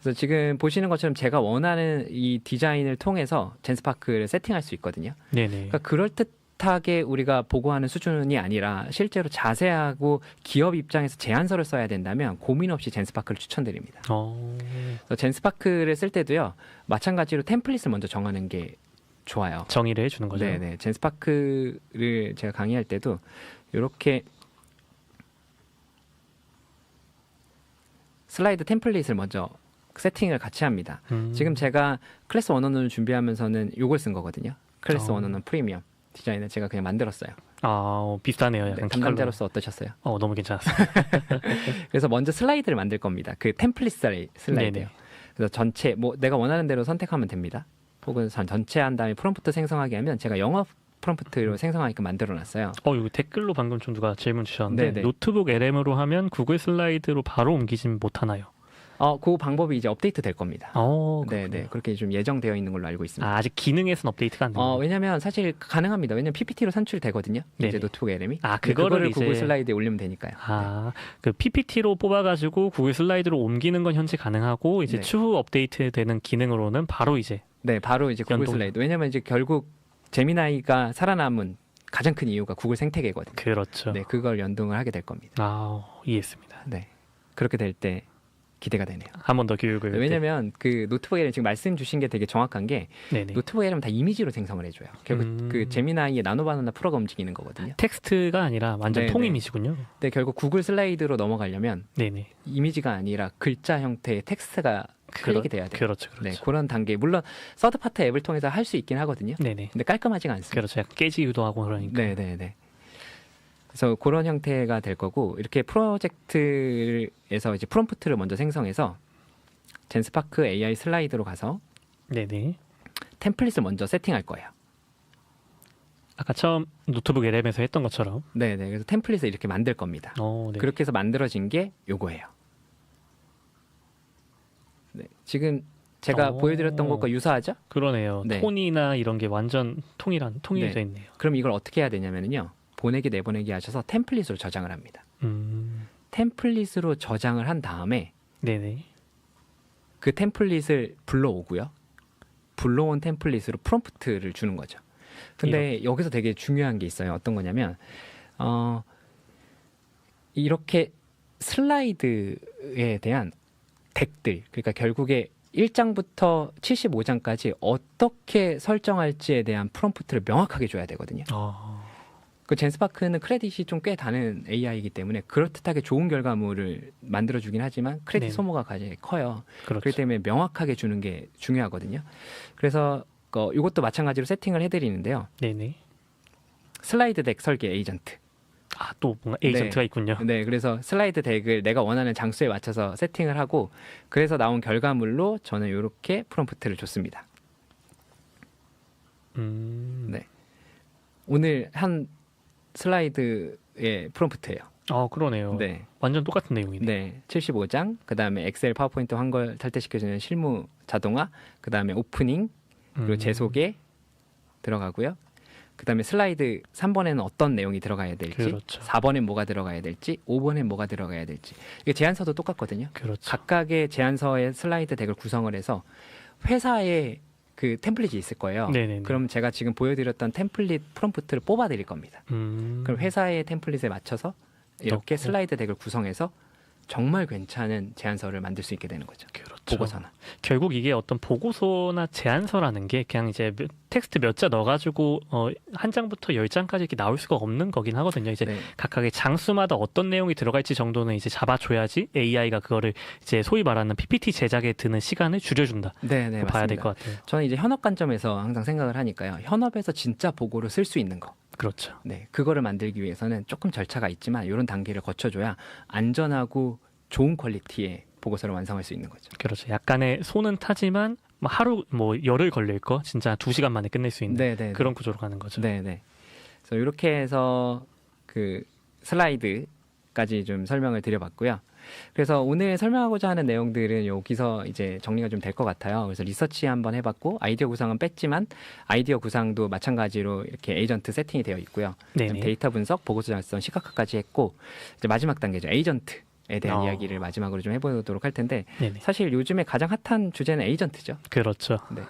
그래서 지금 보시는 것처럼 제가 원하는 이 디자인을 통해서 젠스파크를 세팅할 수 있거든요. 네네. 그러니까 그럴듯하게 우리가 보고하는 수준이 아니라 실제로 자세하고 기업 입장에서 제안서를 써야 된다면 고민 없이 젠스파크를 추천드립니다. 그래서 젠스파크를 쓸 때도요. 마찬가지로 템플릿을 먼저 정하는 게 좋아요. 정의를 해주는 거죠. 네네. 젠스파크를 제가 강의할 때도 이렇게 슬라이드 템플릿을 먼저 세팅을 같이 합니다. 지금 제가 클래스 원어원을 준비하면서는 이걸 쓴 거거든요. 클래스 원어원 프리미엄 디자인을 제가 그냥 만들었어요. 비슷하네요. 네, 약간 담당자로서 어떠셨어요? 너무 괜찮았어요. 그래서 먼저 슬라이드를 만들 겁니다. 그 템플릿 슬라이드요. 네네. 그래서 전체 뭐 내가 원하는 대로 선택하면 됩니다. 혹은 전체 한 다음에 프롬프트 생성하게 하면 제가 영어 프롬프트로 생성하게끔 만들어놨어요. 이거 댓글로 방금 좀 누가 질문 주셨는데 네네. 노트북 LM으로 하면 구글 슬라이드로 바로 옮기진 못하나요? 그 방법이 이제 업데이트 될 겁니다. 그렇군요. 네네. 그렇게 좀 예정되어 있는 걸로 알고 있습니다. 아직 기능에서는 업데이트가 안 돼요. 왜냐면 사실 가능합니다. 왜냐면 PPT로 산출되거든요. 이제 네네. 노트북 LM이. 그거를 이제 구글 슬라이드에 올리면 되니까요. 그 PPT로 뽑아가지고 구글 슬라이드로 옮기는 건 현재 가능하고 이제 네. 추후 업데이트되는 기능으로는 바로 이제 네, 바로 이제 구글 연동. 슬라이드. 왜냐면 이제 결국 제미나이가 살아남은 가장 큰 이유가 구글 생태계거든요. 그렇죠. 네, 그걸 연동을 하게 될 겁니다. 이해했습니다. 네, 그렇게 될 때 기대가 되네요. 한 번 더 교육을. 왜냐면 그 노트북 LM 지금 말씀 주신 게 되게 정확한 게 네네. 노트북 LM 다 이미지로 생성을 해줘요. 결국 그 제미나이의 나노바나나 프로가 움직이는 거거든요. 텍스트가 아니라 완전 네네. 통 이미지군요. 근데 결국 구글 슬라이드로 넘어가려면 네네. 이미지가 아니라 글자 형태의 텍스트가 클릭이 돼야 돼요. 그렇죠. 네, 그런 단계. 물론 서드파트 앱을 통해서 할 수 있긴 하거든요. 네네. 근데 깔끔하지가 않습니다. 그렇죠. 약간 깨지기도 하고 그러니까. 네네네. 그래서 그런 형태가 될 거고 이렇게 프로젝트에서 이제 프롬프트를 먼저 생성해서 젠스파크 AI 슬라이드로 가서 네네. 템플릿을 먼저 세팅할 거예요. 아까 처음 노트북 LM에서 했던 것처럼. 네네. 그래서 템플릿을 이렇게 만들 겁니다. 네. 그렇게 해서 만들어진 게 요거예요. 네, 지금 제가 보여드렸던 것과 유사하죠? 그러네요. 네. 톤이나 이런 게 완전 통일되어 네. 있네요. 그럼 이걸 어떻게 해야 되냐면요. 보내기 내보내기 하셔서 템플릿으로 저장을 합니다. 템플릿으로 저장을 한 다음에 네네. 그 템플릿을 불러오고요. 불러온 템플릿으로 프롬프트를 주는 거죠. 근데 여기서 되게 중요한 게 있어요. 어떤 거냐면 이렇게 슬라이드에 대한 덱들, 그러니까 결국에 1장부터 75장까지 어떻게 설정할지에 대한 프롬프트를 명확하게 줘야 되거든요. 그 젠스파크는 크레딧이 좀 꽤 다는 AI이기 때문에 그럴듯하게 좋은 결과물을 만들어주긴 하지만 크레딧 네. 소모가 가장 커요. 그렇죠. 그렇기 때문에 명확하게 주는 게 중요하거든요. 그래서 이것도 마찬가지로 세팅을 해드리는데요. 네네. 슬라이드 덱 설계 에이전트. 또 뭔가 에이전트가 있군요. 네, 그래서 슬라이드 덱을 내가 원하는 장수에 맞춰서 세팅을 하고 그래서 나온 결과물로 저는 이렇게 프롬프트를 줬습니다. 네. 오늘 한 슬라이드의 프롬프트예요. 그러네요. 네. 완전 똑같은 내용이네. 네, 75장, 그 다음에 엑셀, 파워포인트 한글 탈퇴시켜주는 실무 자동화, 그 다음에 오프닝, 그리고 제 소개 들어가고요. 그 다음에 슬라이드 3번에는 어떤 내용이 들어가야 될지, 그렇죠. 4번엔 뭐가 들어가야 될지, 5번엔 뭐가 들어가야 될지. 이게 제안서도 똑같거든요. 그렇죠. 각각의 제안서의 슬라이드 덱을 구성을 해서 회사에 그 템플릿이 있을 거예요. 네네네. 그럼 제가 지금 보여드렸던 템플릿 프롬프트를 뽑아드릴 겁니다. 음. 그럼 회사의 템플릿에 맞춰서 이렇게 넣고. 슬라이드 덱을 구성해서 정말 괜찮은 제안서를 만들 수 있게 되는 거죠. 그렇죠. 보고서나. 결국 이게 어떤 보고서나 제안서라는 게 그냥 이제 텍스트 몇 자 넣어가지고 한 장부터 10장까지 이렇게 나올 수가 없는 거긴 하거든요. 이제 네. 각각의 장수마다 어떤 내용이 들어갈지 정도는 이제 잡아줘야지 AI가 그거를 이제 소위 말하는 PPT 제작에 드는 시간을 줄여준다. 네, 네, 봐야 될 맞습니다. 것 같아요. 저는 이제 현업 관점에서 항상 생각을 하니까요. 현업에서 진짜 보고를 쓸 수 있는 거. 그렇죠. 네, 그거를 만들기 위해서는 조금 절차가 있지만 이런 단계를 거쳐줘야 안전하고 좋은 퀄리티의 보고서를 완성할 수 있는 거죠. 그렇죠. 약간의 손은 타지만 뭐 하루 열흘 걸릴 거 진짜 2시간 만에 끝낼 수 있는 네, 네, 그런 구조로 가는 거죠. 네, 네. 그래서 이렇게 해서 그 슬라이드까지 좀 설명을 드려봤고요. 그래서 오늘 설명하고자 하는 내용들은 여기서 이제 정리가 좀 될 것 같아요. 그래서 리서치 한번 해봤고 아이디어 구상은 뺐지만 아이디어 구상도 마찬가지로 이렇게 에이전트 세팅이 되어 있고요. 네네. 데이터 분석, 보고서 작성, 시각화까지 했고 이제 마지막 단계죠. 에이전트에 대한 어. 이야기를 마지막으로 좀 해보도록 할 텐데 네네. 사실 요즘에 가장 핫한 주제는 에이전트죠. 그렇죠. 네.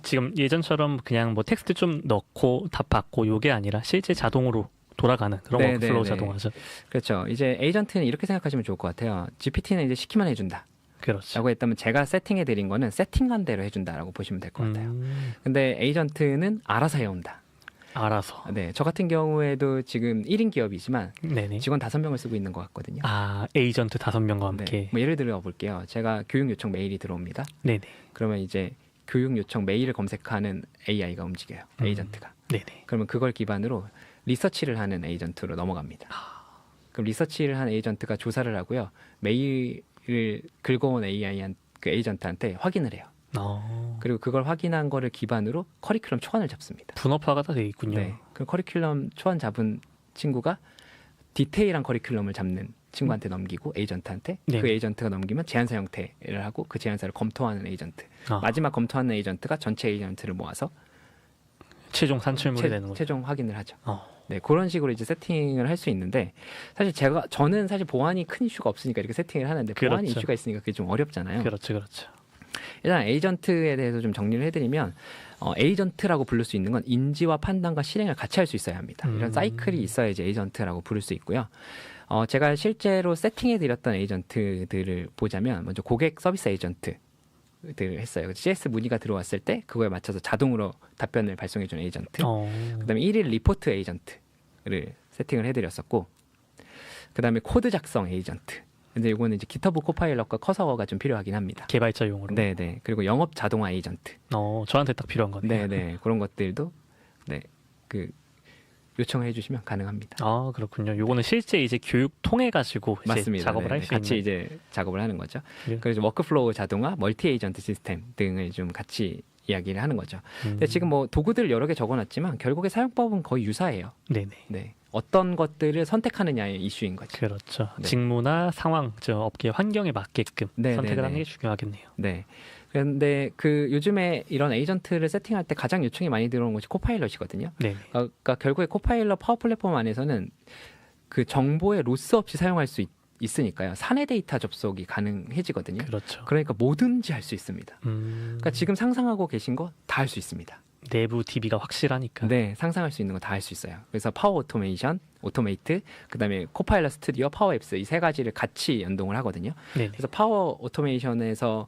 지금 예전처럼 그냥 뭐 텍스트 좀 넣고 답 받고 요게 아니라 실제 자동으로 돌아가는 그런 네, 워크플로우 네, 네. 자동화죠. 그렇죠. 이제 에이전트는 이렇게 생각하시면 좋을 것 같아요. GPT는 이제 시키면 해준다. 그렇죠. 라고 했다면 제가 세팅해 드린 거는 세팅한 대로 해준다라고 보시면 될 것 같아요. 근데 에이전트는 알아서 해온다. 알아서. 네, 저 같은 경우에도 지금 1인 기업이지만 네네. 직원 5명을 쓰고 있는 것 같거든요. 에이전트 5명과 함께. 네, 뭐 예를 들어 볼게요. 제가 교육 요청 메일이 들어옵니다. 네네. 그러면 이제 교육 요청 메일을 검색하는 AI가 움직여요. 에이전트가. 네네. 그러면 그걸 기반으로 리서치를 하는 에이전트로 넘어갑니다. 그럼 리서치를 한 에이전트가 조사를 하고요. 메일을 긁어온 그 에이전트한테 확인을 해요. 그리고 그걸 확인한 거를 기반으로 커리큘럼 초안을 잡습니다. 분업화가 다 되어 있군요. 네. 그 커리큘럼 초안 잡은 친구가 디테일한 커리큘럼을 잡는 친구한테 넘기고 에이전트한테 네. 그 에이전트가 넘기면 제안서 형태를 하고 그 제안서를 검토하는 에이전트. 마지막 검토하는 에이전트가 전체 에이전트를 모아서 최종 산출물이 되는 거죠. 최종 확인을 하죠. 어. 네, 그런 식으로 이제 세팅을 할 수 있는데 사실 저는 사실 보안이 큰 이슈가 없으니까 이렇게 세팅을 하는데 보안이 그렇죠. 이슈가 있으니까 그게 좀 어렵잖아요. 그렇죠. 일단 에이전트에 대해서 좀 정리를 해드리면 에이전트라고 부를 수 있는 건 인지와 판단과 실행을 같이 할 수 있어야 합니다. 이런 사이클이 있어야지 에이전트라고 부를 수 있고요. 제가 실제로 세팅해드렸던 에이전트들을 보자면 먼저 고객 서비스 에이전트들을 했어요. CS 문의가 들어왔을 때 그거에 맞춰서 자동으로 답변을 발송해주는 에이전트. 그다음에 1일 리포트 에이전트를 세팅을 해드렸었고, 그다음에 코드 작성 에이전트. 근데 이거는 이제 기터브 코파일럿과 커서가 좀 필요하긴 합니다. 개발자용으로. 네네. 그리고 영업 자동화 에이전트. 저한테 딱 필요한 거네요. 네네. 그런 것들도 요청을 해주시면 가능합니다. 그렇군요. 요거는 실제 이제 교육 통해 가지고 맞습니다. 작업을 할 수 있는. 같이 이제 작업을 하는 거죠. 예. 그래서 워크플로우 자동화, 멀티 에이전트 시스템 등을 좀 같이 이야기를 하는 거죠. 근데 지금 뭐 도구들 여러 개 적어놨지만 결국에 사용법은 거의 유사해요. 네네. 네. 어떤 것들을 선택하느냐의 이슈인 거죠. 그렇죠. 네. 직무나 상황, 업계 환경에 맞게끔 네, 선택을 네, 하는 네. 게 중요하겠네요. 네. 그런데 요즘에 이런 에이전트를 세팅할 때 가장 요청이 많이 들어오는 것이 코파일럿이거든요. 네. 그러니까 결국에 코파일럿 파워 플랫폼 안에서는 그 정보의 로스 없이 사용할 수 있으니까요. 사내 데이터 접속이 가능해지거든요. 그렇죠. 그러니까 뭐든지 할 수 있습니다. 그러니까 지금 상상하고 계신 거 다 할 수 있습니다. 내부 DB가 확실하니까. 네, 상상할 수 있는 거 다 할 수 있어요. 그래서 파워 오토메이션, 오토메이트, 그다음에 코파일럿 스튜디오, 파워 앱스 이 세 가지를 같이 연동을 하거든요. 네네. 그래서 파워 오토메이션에서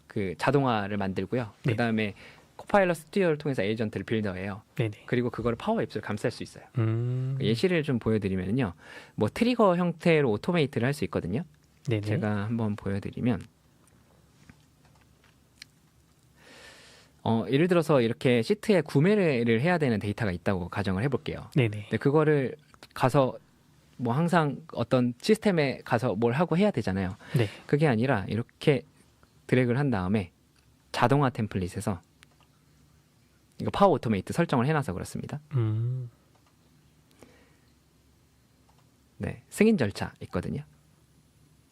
그 자동화를 만들고요. 네. 그다음에 코파일럿 스튜디오를 통해서 에이전트를 빌더해요. 네네. 그리고 그거를 파워 앱스로 감쌀 수 있어요. 네. 예시를 좀 보여드리면요, 뭐 트리거 형태로 오토메이트를 할 수 있거든요. 네네. 제가 한번 보여드리면, 예를 들어서 이렇게 시트에 구매를 해야 되는 데이터가 있다고 가정을 해볼게요. 네네. 근데 그거를 가서 뭐 항상 어떤 시스템에 가서 뭘 하고 해야 되잖아요. 네. 그게 아니라 이렇게 드래그를 한 다음에 자동화 템플릿에서 이거 파워 오토메이트 설정을 해놔서 그렇습니다. 네, 승인 절차 있거든요.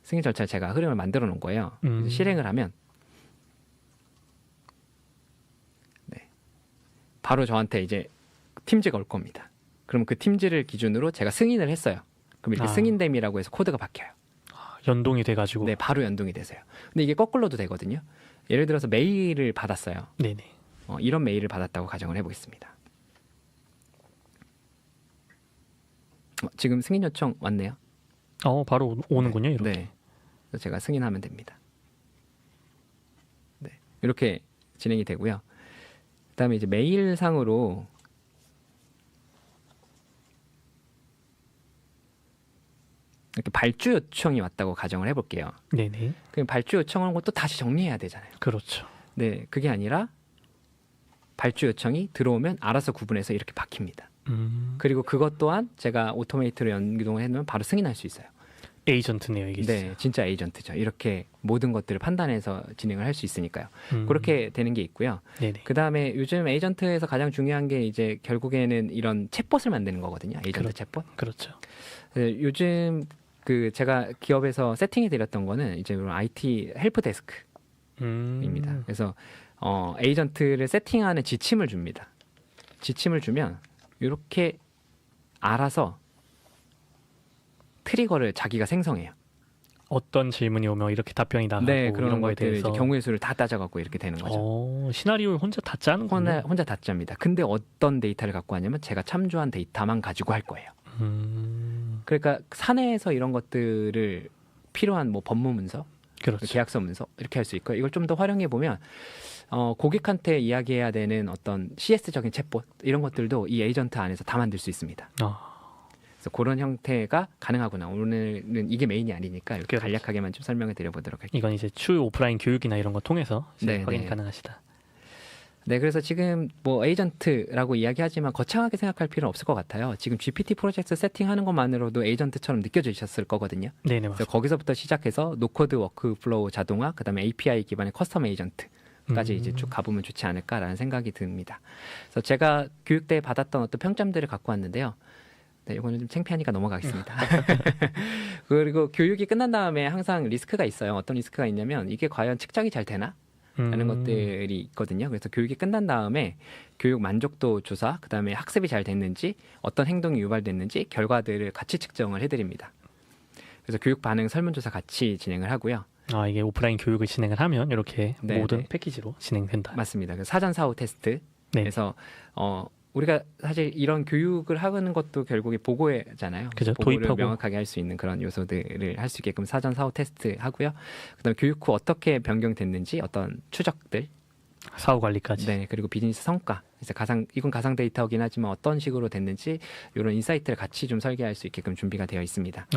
승인 절차 제가 흐름을 만들어 놓은 거예요. 그래서 실행을 하면 네, 바로 저한테 이제 팀즈가 올 겁니다. 그럼 그 팀즈를 기준으로 제가 승인을 했어요. 그럼 이렇게 승인됨이라고 해서 코드가 바뀌어요. 연동이 돼가지고. 네, 바로 연동이 되세요. 근데 이게 거꾸로도 되거든요. 예를 들어서 메일을 받았어요. 네네. 이런 메일을 받았다고 가정을 해보겠습니다. 지금 승인 요청 왔네요. 바로 오는군요. 이렇게. 네. 그래서 제가 승인하면 됩니다. 네. 이렇게 진행이 되고요. 그다음에 이제 메일상으로 이렇게 발주 요청이 왔다고 가정을 해볼게요. 네네. 그럼 발주 요청한 것도 다시 정리해야 되잖아요. 그렇죠. 네, 그게 아니라 발주 요청이 들어오면 알아서 구분해서 이렇게 바뀝니다. 그리고 그것 또한 제가 오토메이트로 연동을 해놓으면 바로 승인할 수 있어요. 에이전트네요, 이게. 네, 진짜 에이전트죠. 이렇게 모든 것들을 판단해서 진행을 할 수 있으니까요. 그렇게 되는 게 있고요. 네네. 그 다음에 요즘 에이전트에서 가장 중요한 게 이제 결국에는 이런 챗봇을 만드는 거거든요. 에이전트 챗봇. 그렇죠. 요즘 그 제가 기업에서 세팅해 드렸던 거는 이제 이런 IT 헬프 데스크입니다. 그래서 에이전트를 세팅하는 지침을 줍니다. 지침을 주면 이렇게 알아서 트리거를 자기가 생성해요. 어떤 질문이 오면 이렇게 답변이 나가고 네, 그런 이런 거에 것들 대해서 경우의 수를 다 따져갖고 이렇게 되는 거죠. 시나리오를 혼자 다 짜는군요. 혼자 다 짭니다. 근데 어떤 데이터를 갖고 왔냐면 제가 참조한 데이터만 가지고 할 거예요. 그러니까 사내에서 이런 것들을 필요한 뭐 법무 문서, 그렇죠. 계약서 문서 이렇게 할 수 있고, 이걸 좀 더 활용해 보면 고객한테 이야기해야 되는 어떤 CS적인 챗봇 이런 것들도 이 에이전트 안에서 다 만들 수 있습니다. 그래서 그런 형태가 가능하구나. 오늘은 이게 메인이 아니니까 이렇게 그렇죠. 간략하게만 좀 설명해 드려보도록 할게요. 이건 이제 추후 오프라인 교육이나 이런 거 통해서 네, 확인이 네. 가능하시다. 네, 그래서 지금 뭐 에이전트라고 이야기하지만 거창하게 생각할 필요는 없을 것 같아요. 지금 GPT 프로젝트 세팅하는 것만으로도 에이전트처럼 느껴지셨을 거거든요. 네네, 그래서 맞습니다. 거기서부터 시작해서 노코드 워크플로우 자동화, 그다음에 API 기반의 커스텀 에이전트까지 이제 쭉 가보면 좋지 않을까라는 생각이 듭니다. 그래서 제가 교육 때 받았던 어떤 평점들을 갖고 왔는데요. 네, 이거는 좀 창피하니까 넘어가겠습니다. 그리고 교육이 끝난 다음에 항상 리스크가 있어요. 어떤 리스크가 있냐면 이게 과연 측정이 잘 되나? 라는 것들이 있거든요. 그래서 교육이 끝난 다음에 교육 만족도 조사, 그다음에 학습이 잘 됐는지, 어떤 행동이 유발됐는지 결과들을 같이 측정을 해드립니다. 그래서 교육 반응 설문조사 같이 진행을 하고요. 이게 오프라인 교육을 진행을 하면 이렇게 네, 모든 네. 패키지로 진행된다. 맞습니다. 그래서 사전 사후 테스트. 네. 그래서 우리가 사실 이런 교육을 하는 것도 결국에 보고잖아요. 그죠, 보고를 도입하고. 명확하게 할 수 있는 그런 요소들을 할 수 있게끔 사전 사후 테스트 하고요. 그다음에 교육 후 어떻게 변경됐는지 어떤 추적들, 사후 관리까지. 네, 그리고 비즈니스 성과. 그래서 이건 가상 데이터긴 하지만 어떤 식으로 됐는지 이런 인사이트를 같이 좀 설계할 수 있게끔 준비가 되어 있습니다.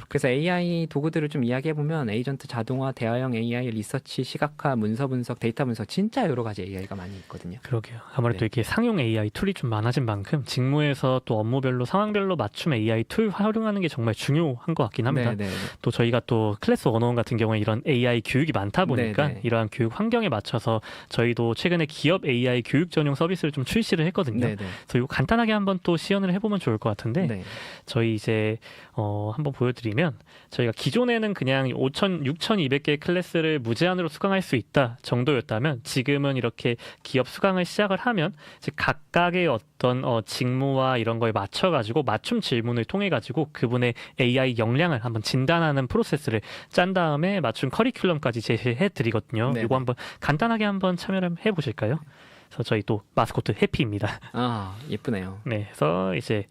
그래서 AI 도구들을 좀 이야기해 보면 에이전트 자동화, 대화형 AI, 리서치, 시각화, 문서 분석, 데이터 분석 진짜 여러 가지 AI가 많이 있거든요. 그러게요. 아무래도 네. 이렇게 상용 AI 툴이 좀 많아진 만큼 직무에서 또 업무별로 상황별로 맞춤 AI 툴 활용하는 게 정말 중요한 것 같긴 합니다. 네, 네. 또 저희가 또 클래스 101 같은 경우에 이런 AI 교육이 많다 보니까 네, 네. 이러한 교육 환경에 맞춰서 저희도 최근에 기업 AI 교육 전용 서비스를 좀 출시를 했거든요. 네, 네. 그래서 이거 간단하게 한번 또 시연을 해보면 좋을 것 같은데 네. 저희 이제 한번 보여드리면 저희가 기존에는 그냥 6,200개의 클래스를 무제한으로 수강할 수 있다 정도였다면 지금은 이렇게 기업 수강을 시작을 하면 이제 각각의 어떤 직무와 이런 거에 맞춰가지고 맞춤 질문을 통해가지고 그분의 AI 역량을 한번 진단하는 프로세스를 짠 다음에 맞춤 커리큘럼까지 제시해 드리거든요. 네네. 이거 한번 간단하게 한번 참여를 해보실까요? 그래서 저희 또 마스코트 해피입니다. 예쁘네요. 네, 그래서 이제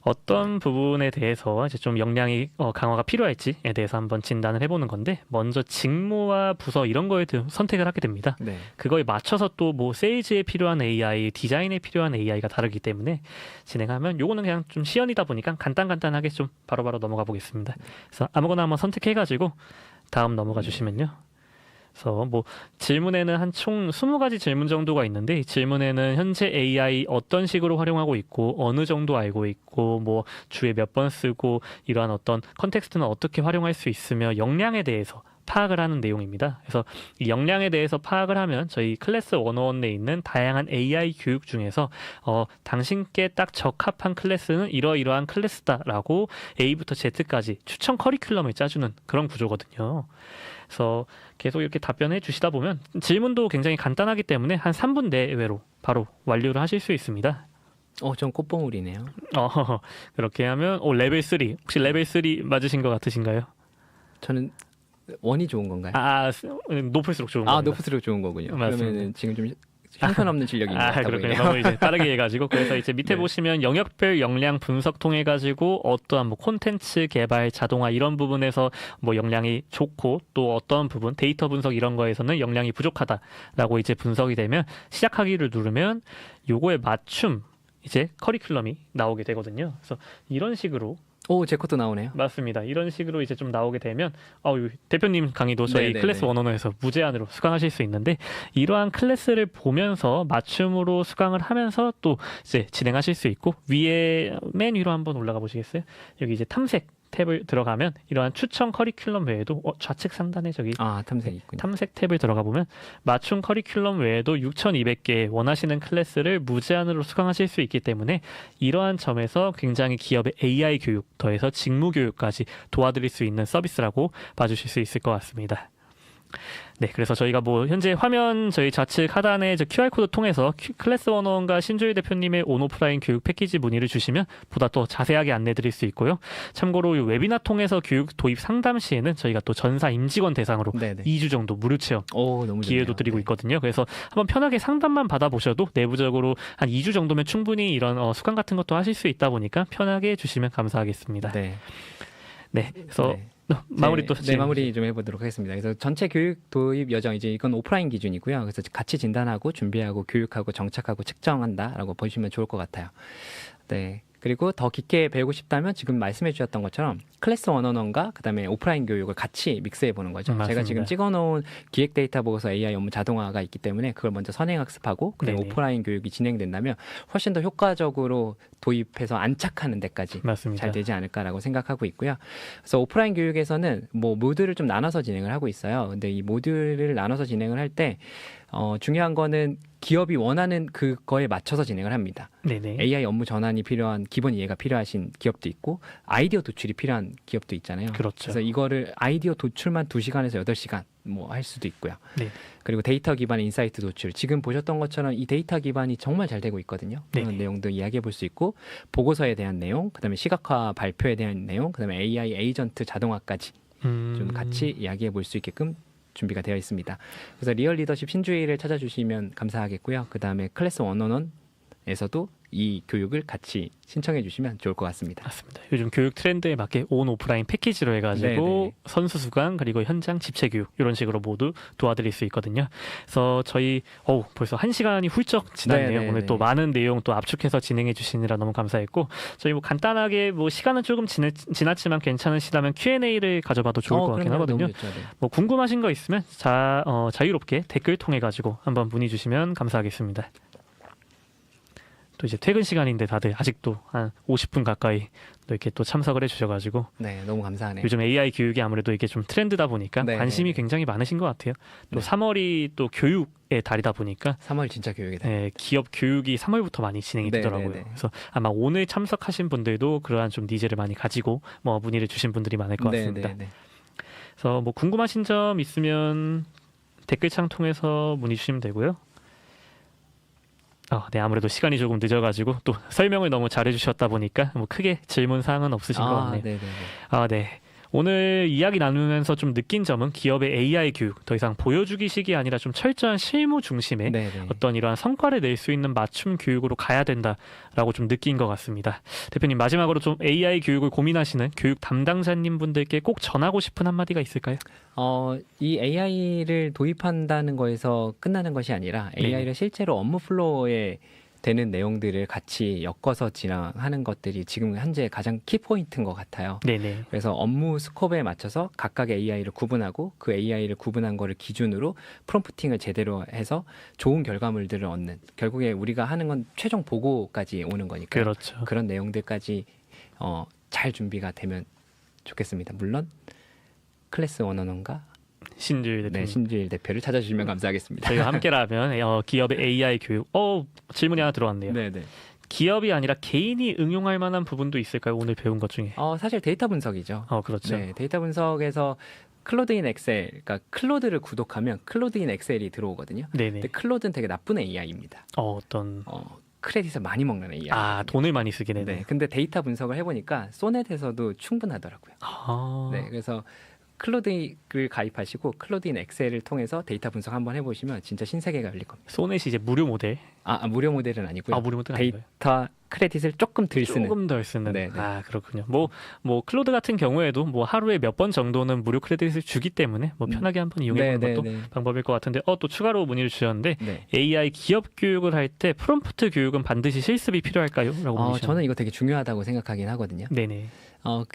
어떤 부분에 대해서 이제 좀 역량이 강화가 필요할지에 대해서 한번 진단을 해보는 건데 먼저 직무와 부서 이런 거에 선택을 하게 됩니다. 네. 그거에 맞춰서 또 뭐 세일즈에 필요한 AI, 디자인에 필요한 AI가 다르기 때문에 진행하면 요거는 그냥 좀 시연이다 보니까 간단하게 좀 바로바로 넘어가 보겠습니다. 그래서 아무거나 한번 선택해가지고 다음 넘어가 주시면요. 그래서 뭐 질문에는 한 총 20가지 질문 정도가 있는데 이 질문에는 현재 AI 어떤 식으로 활용하고 있고 어느 정도 알고 있고 뭐 주에 몇 번 쓰고 이러한 어떤 컨텍스트는 어떻게 활용할 수 있으며 역량에 대해서 파악을 하는 내용입니다. 그래서 이 역량에 대해서 파악을 하면 저희 클래스 101에 있는 다양한 AI 교육 중에서 당신께 딱 적합한 클래스는 이러이러한 클래스다라고 A부터 Z까지 추천 커리큘럼을 짜주는 그런 구조거든요. 그래서 계속 이렇게 답변해 주시다 보면 질문도 굉장히 간단하기 때문에 한 3분 내외로 바로 완료를 하실 수 있습니다. 좀 꽃봉울이네요. 그렇게 하면 레벨 3 혹시 레벨 3 맞으신 것 같으신가요? 저는 원이 좋은 건가요? 높을수록 좋은 겁니다. 높을수록 좋은 거군요. 맞습니다. 그러면 지금 좀 형편없는 실력인 것 같아 그렇군요. 보이네요. 너무 이제 빠르게 해가지고 그래서 이제 밑에 네. 보시면 영역별 역량 분석 통해 가지고 어떠한 뭐 콘텐츠 개발, 자동화 이런 부분에서 뭐 역량이 좋고 또 어떤 부분 데이터 분석 이런 거에서는 역량이 부족하다라고 이제 분석이 되면 시작하기를 누르면 요거에 맞춤 이제 커리큘럼이 나오게 되거든요. 그래서 이런 식으로 제 것도 나오네요. 맞습니다. 이런 식으로 이제 좀 나오게 되면 대표님 강의도 저희 네네네. 클래스 101에서 무제한으로 수강하실 수 있는데 이러한 클래스를 보면서 맞춤으로 수강을 하면서 또 이제 진행하실 수 있고 위에 맨 위로 한번 올라가 보시겠어요? 여기 이제 탐색 탭을 들어가면 이러한 추천 커리큘럼 외에도 좌측 상단에 저기 탐색이 있군요. 탐색 탭을 들어가 보면 맞춤 커리큘럼 외에도 6,200개 원하시는 클래스를 무제한으로 수강하실 수 있기 때문에 이러한 점에서 굉장히 기업의 AI 교육 더해서 직무 교육까지 도와드릴 수 있는 서비스라고 봐주실 수 있을 것 같습니다. 네, 그래서 저희가 뭐 현재 화면 저희 좌측 하단에 저 QR코드 통해서 클래스 101과 신조일 대표님의 온오프라인 교육 패키지 문의를 주시면 보다 더 자세하게 안내드릴 수 있고요. 참고로 이 웨비나 통해서 교육 도입 상담 시에는 저희가 또 전사 임직원 대상으로 네네. 2주 정도 무료 체험 너무 기회도 좋네요. 드리고 네. 있거든요. 그래서 한번 편하게 상담만 받아보셔도 내부적으로 한 2주 정도면 충분히 이런 수강 같은 것도 하실 수 있다 보니까 편하게 해주시면 감사하겠습니다. 네. 네, 그래서 네. 마무리 또 마무리 좀 해보도록 하겠습니다. 그래서 전체 교육 도입 여정 이제 이건 오프라인 기준이고요. 그래서 같이 진단하고 준비하고 교육하고 정착하고 측정한다라고 보시면 좋을 것 같아요. 네. 그리고 더 깊게 배우고 싶다면 지금 말씀해 주셨던 것처럼 클래스 101과 그다음에 오프라인 교육을 같이 믹스해 보는 거죠. 맞습니다. 제가 지금 찍어놓은 기획 데이터 보고서 AI 업무 자동화가 있기 때문에 그걸 먼저 선행 학습하고 그다음에 네네. 오프라인 교육이 진행된다면 훨씬 더 효과적으로 도입해서 안착하는 데까지 맞습니다. 잘 되지 않을까라고 생각하고 있고요. 그래서 오프라인 교육에서는 뭐 모듈을 좀 나눠서 진행을 하고 있어요. 근데 이 모듈을 나눠서 진행을 할 때 중요한 거는 기업이 원하는 그거에 맞춰서 진행을 합니다. 네네. AI 업무 전환이 필요한 기본 이해가 필요하신 기업도 있고 아이디어 도출이 필요한 기업도 있잖아요. 그렇죠. 그래서 이거를 아이디어 도출만 2시간에서 8시간 뭐 할 수도 있고요. 네. 그리고 데이터 기반의 인사이트 도출. 지금 보셨던 것처럼 이 데이터 기반이 정말 잘 되고 있거든요. 그런 네네. 내용도 이야기해 볼 수 있고 보고서에 대한 내용, 그다음에 시각화 발표에 대한 내용, 그다음에 AI 에이전트 자동화까지 좀 같이 이야기해 볼 수 있게끔 준비가 되어 있습니다. 그래서 리얼 리더십 신주의를 찾아주시면 감사하겠고요. 그다음에 클래스 101에서도 이 교육을 같이 신청해 주시면 좋을 것 같습니다. 맞습니다. 요즘 교육 트렌드에 맞게 온 오프라인 패키지로 해가지고 네네. 선수 수강 그리고 현장 집체 교육 이런 식으로 모두 도와드릴 수 있거든요. 그래서 저희 벌써 1시간이 훌쩍 지났네요. 네네네. 오늘 또 많은 내용 또 압축해서 진행해 주시느라 너무 감사했고 저희 뭐 간단하게 뭐 시간은 조금 지났지만 괜찮으시다면 Q&A를 가져봐도 좋을 것 같긴 하거든요. 뭐 궁금하신 거 있으면 자유롭게 댓글 통해 가지고 한번 문의 주시면 감사하겠습니다. 또 이제 퇴근 시간인데 다들 아직도 한 50분 가까이 또 이렇게 또 참석을 해주셔가지고 네, 너무 감사하네요. 요즘 AI 교육이 아무래도 이게 좀 트렌드다 보니까 네, 관심이 네. 굉장히 많으신 것 같아요. 또 네. 3월이 또 교육의 달이다 보니까 3월 진짜 교육이다. 기업 교육이 3월부터 많이 진행이 네, 되더라고요. 네, 네. 그래서 아마 오늘 참석하신 분들도 그러한 좀 니즈를 많이 가지고 뭐 문의를 주신 분들이 많을 것 같습니다. 네. 그래서 뭐 궁금하신 점 있으면 댓글창 통해서 문의 주시면 되고요. 네, 아무래도 시간이 조금 늦어가지고 또 설명을 너무 잘해주셨다 보니까 뭐 크게 질문 사항은 없으신 것 같네요. 네네. 네. 오늘 이야기 나누면서 좀 느낀 점은 기업의 AI 교육, 더 이상 보여주기식이 아니라 좀 철저한 실무 중심의 네네. 어떤 이러한 성과를 낼 수 있는 맞춤 교육으로 가야 된다라고 좀 느낀 것 같습니다. 대표님 마지막으로 좀 AI 교육을 고민하시는 교육 담당자님 분들께 꼭 전하고 싶은 한마디가 있을까요? 이 AI를 도입한다는 거에서 끝나는 것이 아니라 AI를 네네. 실제로 업무 플로우에 되는 내용들을 같이 엮어서 진행하는 것들이 지금 현재 가장 키포인트인 것 같아요. 네네. 그래서 업무 스코프에 맞춰서 각각의 AI를 구분하고 그 AI를 구분한 거를 기준으로 프롬프팅을 제대로 해서 좋은 결과물들을 얻는, 결국에 우리가 하는 건 최종 보고까지 오는 거니까요. 그렇죠. 그런 내용들까지 잘 준비가 되면 좋겠습니다. 물론 클래스 원어원과 신주일 대표님. 신주일 대표를 찾아주시면 감사하겠습니다. 저희가 함께라면 기업의 AI 교육. 질문이 하나 들어왔네요. 네네. 기업이 아니라 개인이 응용할 만한 부분도 있을까요? 오늘 배운 것 중에. 사실 데이터 분석이죠. 그렇죠. 네, 데이터 분석에서 클로드인 엑셀, 그러니까 클로드를 구독하면 클로드인 엑셀이 들어오거든요. 네네. 근데 클로드는 되게 나쁜 AI입니다. 어떤 크레딧을 많이 먹는 AI. 돈을 많이 쓰긴 해요. 네, 근데 데이터 분석을 해보니까 소넷에서도 충분하더라고요. 네, 그래서 클로드를 가입하시고 클로드인 엑셀을 통해서 데이터 분석 한번 해보시면 진짜 신세계가 열릴 겁니다. 소넷이 이제 무료 모델. 무료 모델은 아니고요. 무료 모델 아닌가요? 데이터 크레딧을 조금 덜 쓰는. 조금 덜 쓰는. 네, 네. 그렇군요. 뭐 클로드 같은 경우에도 뭐 하루에 몇 번 정도는 무료 크레딧을 주기 때문에 뭐 편하게 한번 이용해 보는 것도 방법일 것 같은데 또 추가로 문의를 주셨는데 네. AI 기업 교육을 할 때 프롬프트 교육은 반드시 실습이 필요할까요? 라고 문의주셨는데. 저는 이거 되게 중요하다고 생각하긴 하거든요. 네네.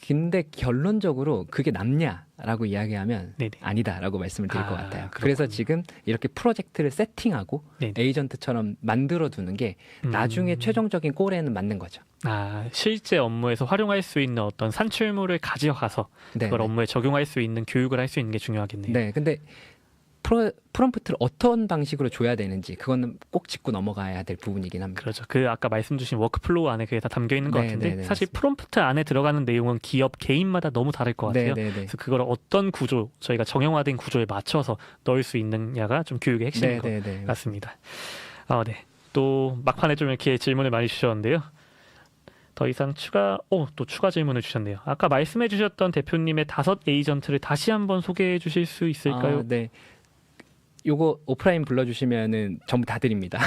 근데 결론적으로 그게 남냐라고 이야기하면 네네. 아니다라고 말씀을 드릴 것 같아요. 그렇군요. 그래서 지금 이렇게 프로젝트를 세팅하고 네네. 에이전트처럼 만들어 두는 게 나중에 최종적인 골에는 맞는 거죠. 실제 업무에서 활용할 수 있는 어떤 산출물을 가져가서 네, 그걸 네. 업무에 적용할 수 있는 교육을 할 수 있는 게 중요하겠네요. 네, 근데 프롬프트를 어떤 방식으로 줘야 되는지 그거는 꼭 짚고 넘어가야 될 부분이긴 합니다. 그렇죠. 아까 말씀 주신 워크플로우 안에 그게 다 담겨 있는 것 네, 같은데 네, 네, 사실 맞습니다. 프롬프트 안에 들어가는 내용은 기업 개인마다 너무 다를 것 같아요. 네. 그래서 그걸 어떤 구조, 저희가 정형화된 구조에 맞춰서 넣을 수 있느냐가 좀 교육의 핵심인 것 네. 같습니다. 네. 또 막판에 좀 이렇게 질문을 많이 주셨는데요. 더 이상 또 추가 질문을 주셨네요. 아까 말씀해 주셨던 대표님의 5 에이전트를 다시 한번 소개해 주실 수 있을까요? 네. 요거 오프라인 불러주시면은 전부 다 드립니다.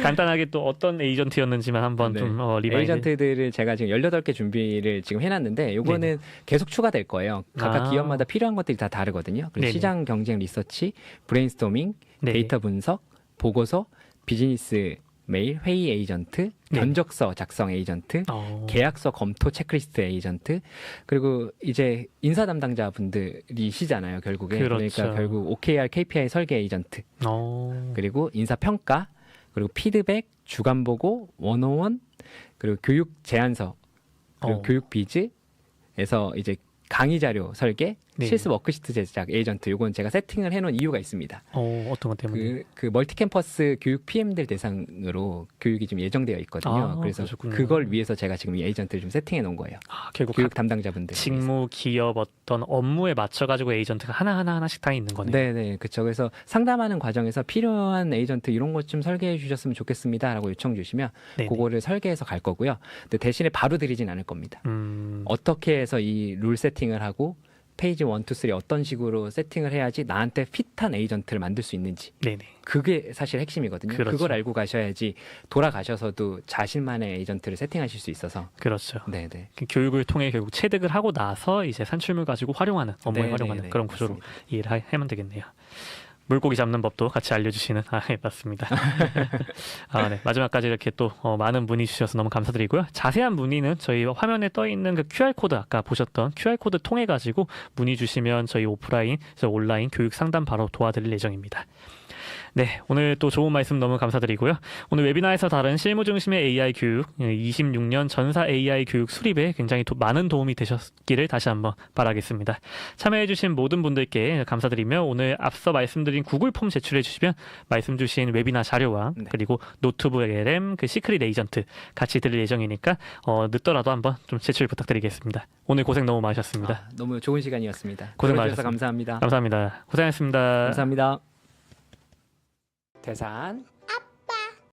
간단하게 또 어떤 에이전트였는지만 한번 네. 좀 리마인드. 에이전트들을 제가 지금 18개 준비를 지금 해놨는데 요거는 계속 추가될 거예요. 각각 기업마다 필요한 것들이 다 다르거든요. 그래서 네네. 시장 경쟁 리서치, 브레인스토밍, 네네. 데이터 분석, 보고서, 비즈니스 메일, 회의 에이전트, 네. 견적서 작성 에이전트, 계약서 검토 체크리스트 에이전트, 그리고 이제 인사 담당자 분들이시잖아요, 결국에. 그렇죠. 그러니까 결국 OKR, KPI 설계 에이전트, 그리고 인사 평가, 그리고 피드백, 주간 보고, 원어원, 그리고 교육 제안서, 그리고 교육 비즈에서 이제 강의 자료 설계, 네. 실습 워크시트 제작 에이전트, 요건 제가 세팅을 해놓은 이유가 있습니다. 어떤 것 때문에? 그 멀티캠퍼스 교육 PM들 대상으로 교육이 좀 예정되어 있거든요. 그래서 그러셨군요. 그걸 위해서 제가 지금 이 에이전트를 좀 세팅해 놓은 거예요. 결국 교육 담당자분들. 직무, 기업 어떤 업무에 맞춰가지고 에이전트가 하나씩 다 있는 거네요. 네네, 그렇죠. 그래서 상담하는 과정에서 필요한 에이전트 이런 것 좀 설계해 주셨으면 좋겠습니다라고 요청 주시면 네네. 그거를 설계해서 갈 거고요. 근데 대신에 바로 드리진 않을 겁니다. 어떻게 해서 이 룰 세팅을 하고 페이지 1, 2, 3 어떤 식으로 세팅을 해야지 나한테 핏한 에이전트를 만들 수 있는지, 네네. 그게 사실 핵심이거든요. 그렇죠. 그걸 알고 가셔야지 돌아가셔서도 자신만의 에이전트를 세팅하실 수 있어서. 그렇죠. 네네. 그 교육을 통해 결국 체득을 하고 나서 이제 산출물 가지고 활용하는, 업무에 네네네. 활용하는 그런 구조로 맞습니다. 이해를 하면 되겠네요. 물고기 잡는 법도 같이 알려주시는 맞습니다. 네. 마지막까지 이렇게 또 많은 문의 주셔서 너무 감사드리고요. 자세한 문의는 저희 화면에 떠 있는 그 QR 코드, 아까 보셨던 QR 코드 통해 가지고 문의 주시면 저희 오프라인, 온라인 교육 상담 바로 도와드릴 예정입니다. 네, 오늘 또 좋은 말씀 너무 감사드리고요. 오늘 웨비나에서 다룬 실무 중심의 AI 교육, 26년 전사 AI 교육 수립에 굉장히 많은 도움이 되셨기를 다시 한번 바라겠습니다. 참여해주신 모든 분들께 감사드리며 오늘 앞서 말씀드린 구글 폼 제출해 주시면 말씀 주신 웨비나 자료와 그리고 노트북 LM, 그 시크릿 에이전트 같이 드릴 예정이니까 늦더라도 한번 좀 제출 부탁드리겠습니다. 오늘 고생 너무 많으셨습니다. 너무 좋은 시간이었습니다. 고생 들어주셔서 많으셨습니다. 감사합니다. 감사합니다. 고생하셨습니다. 감사합니다. 대산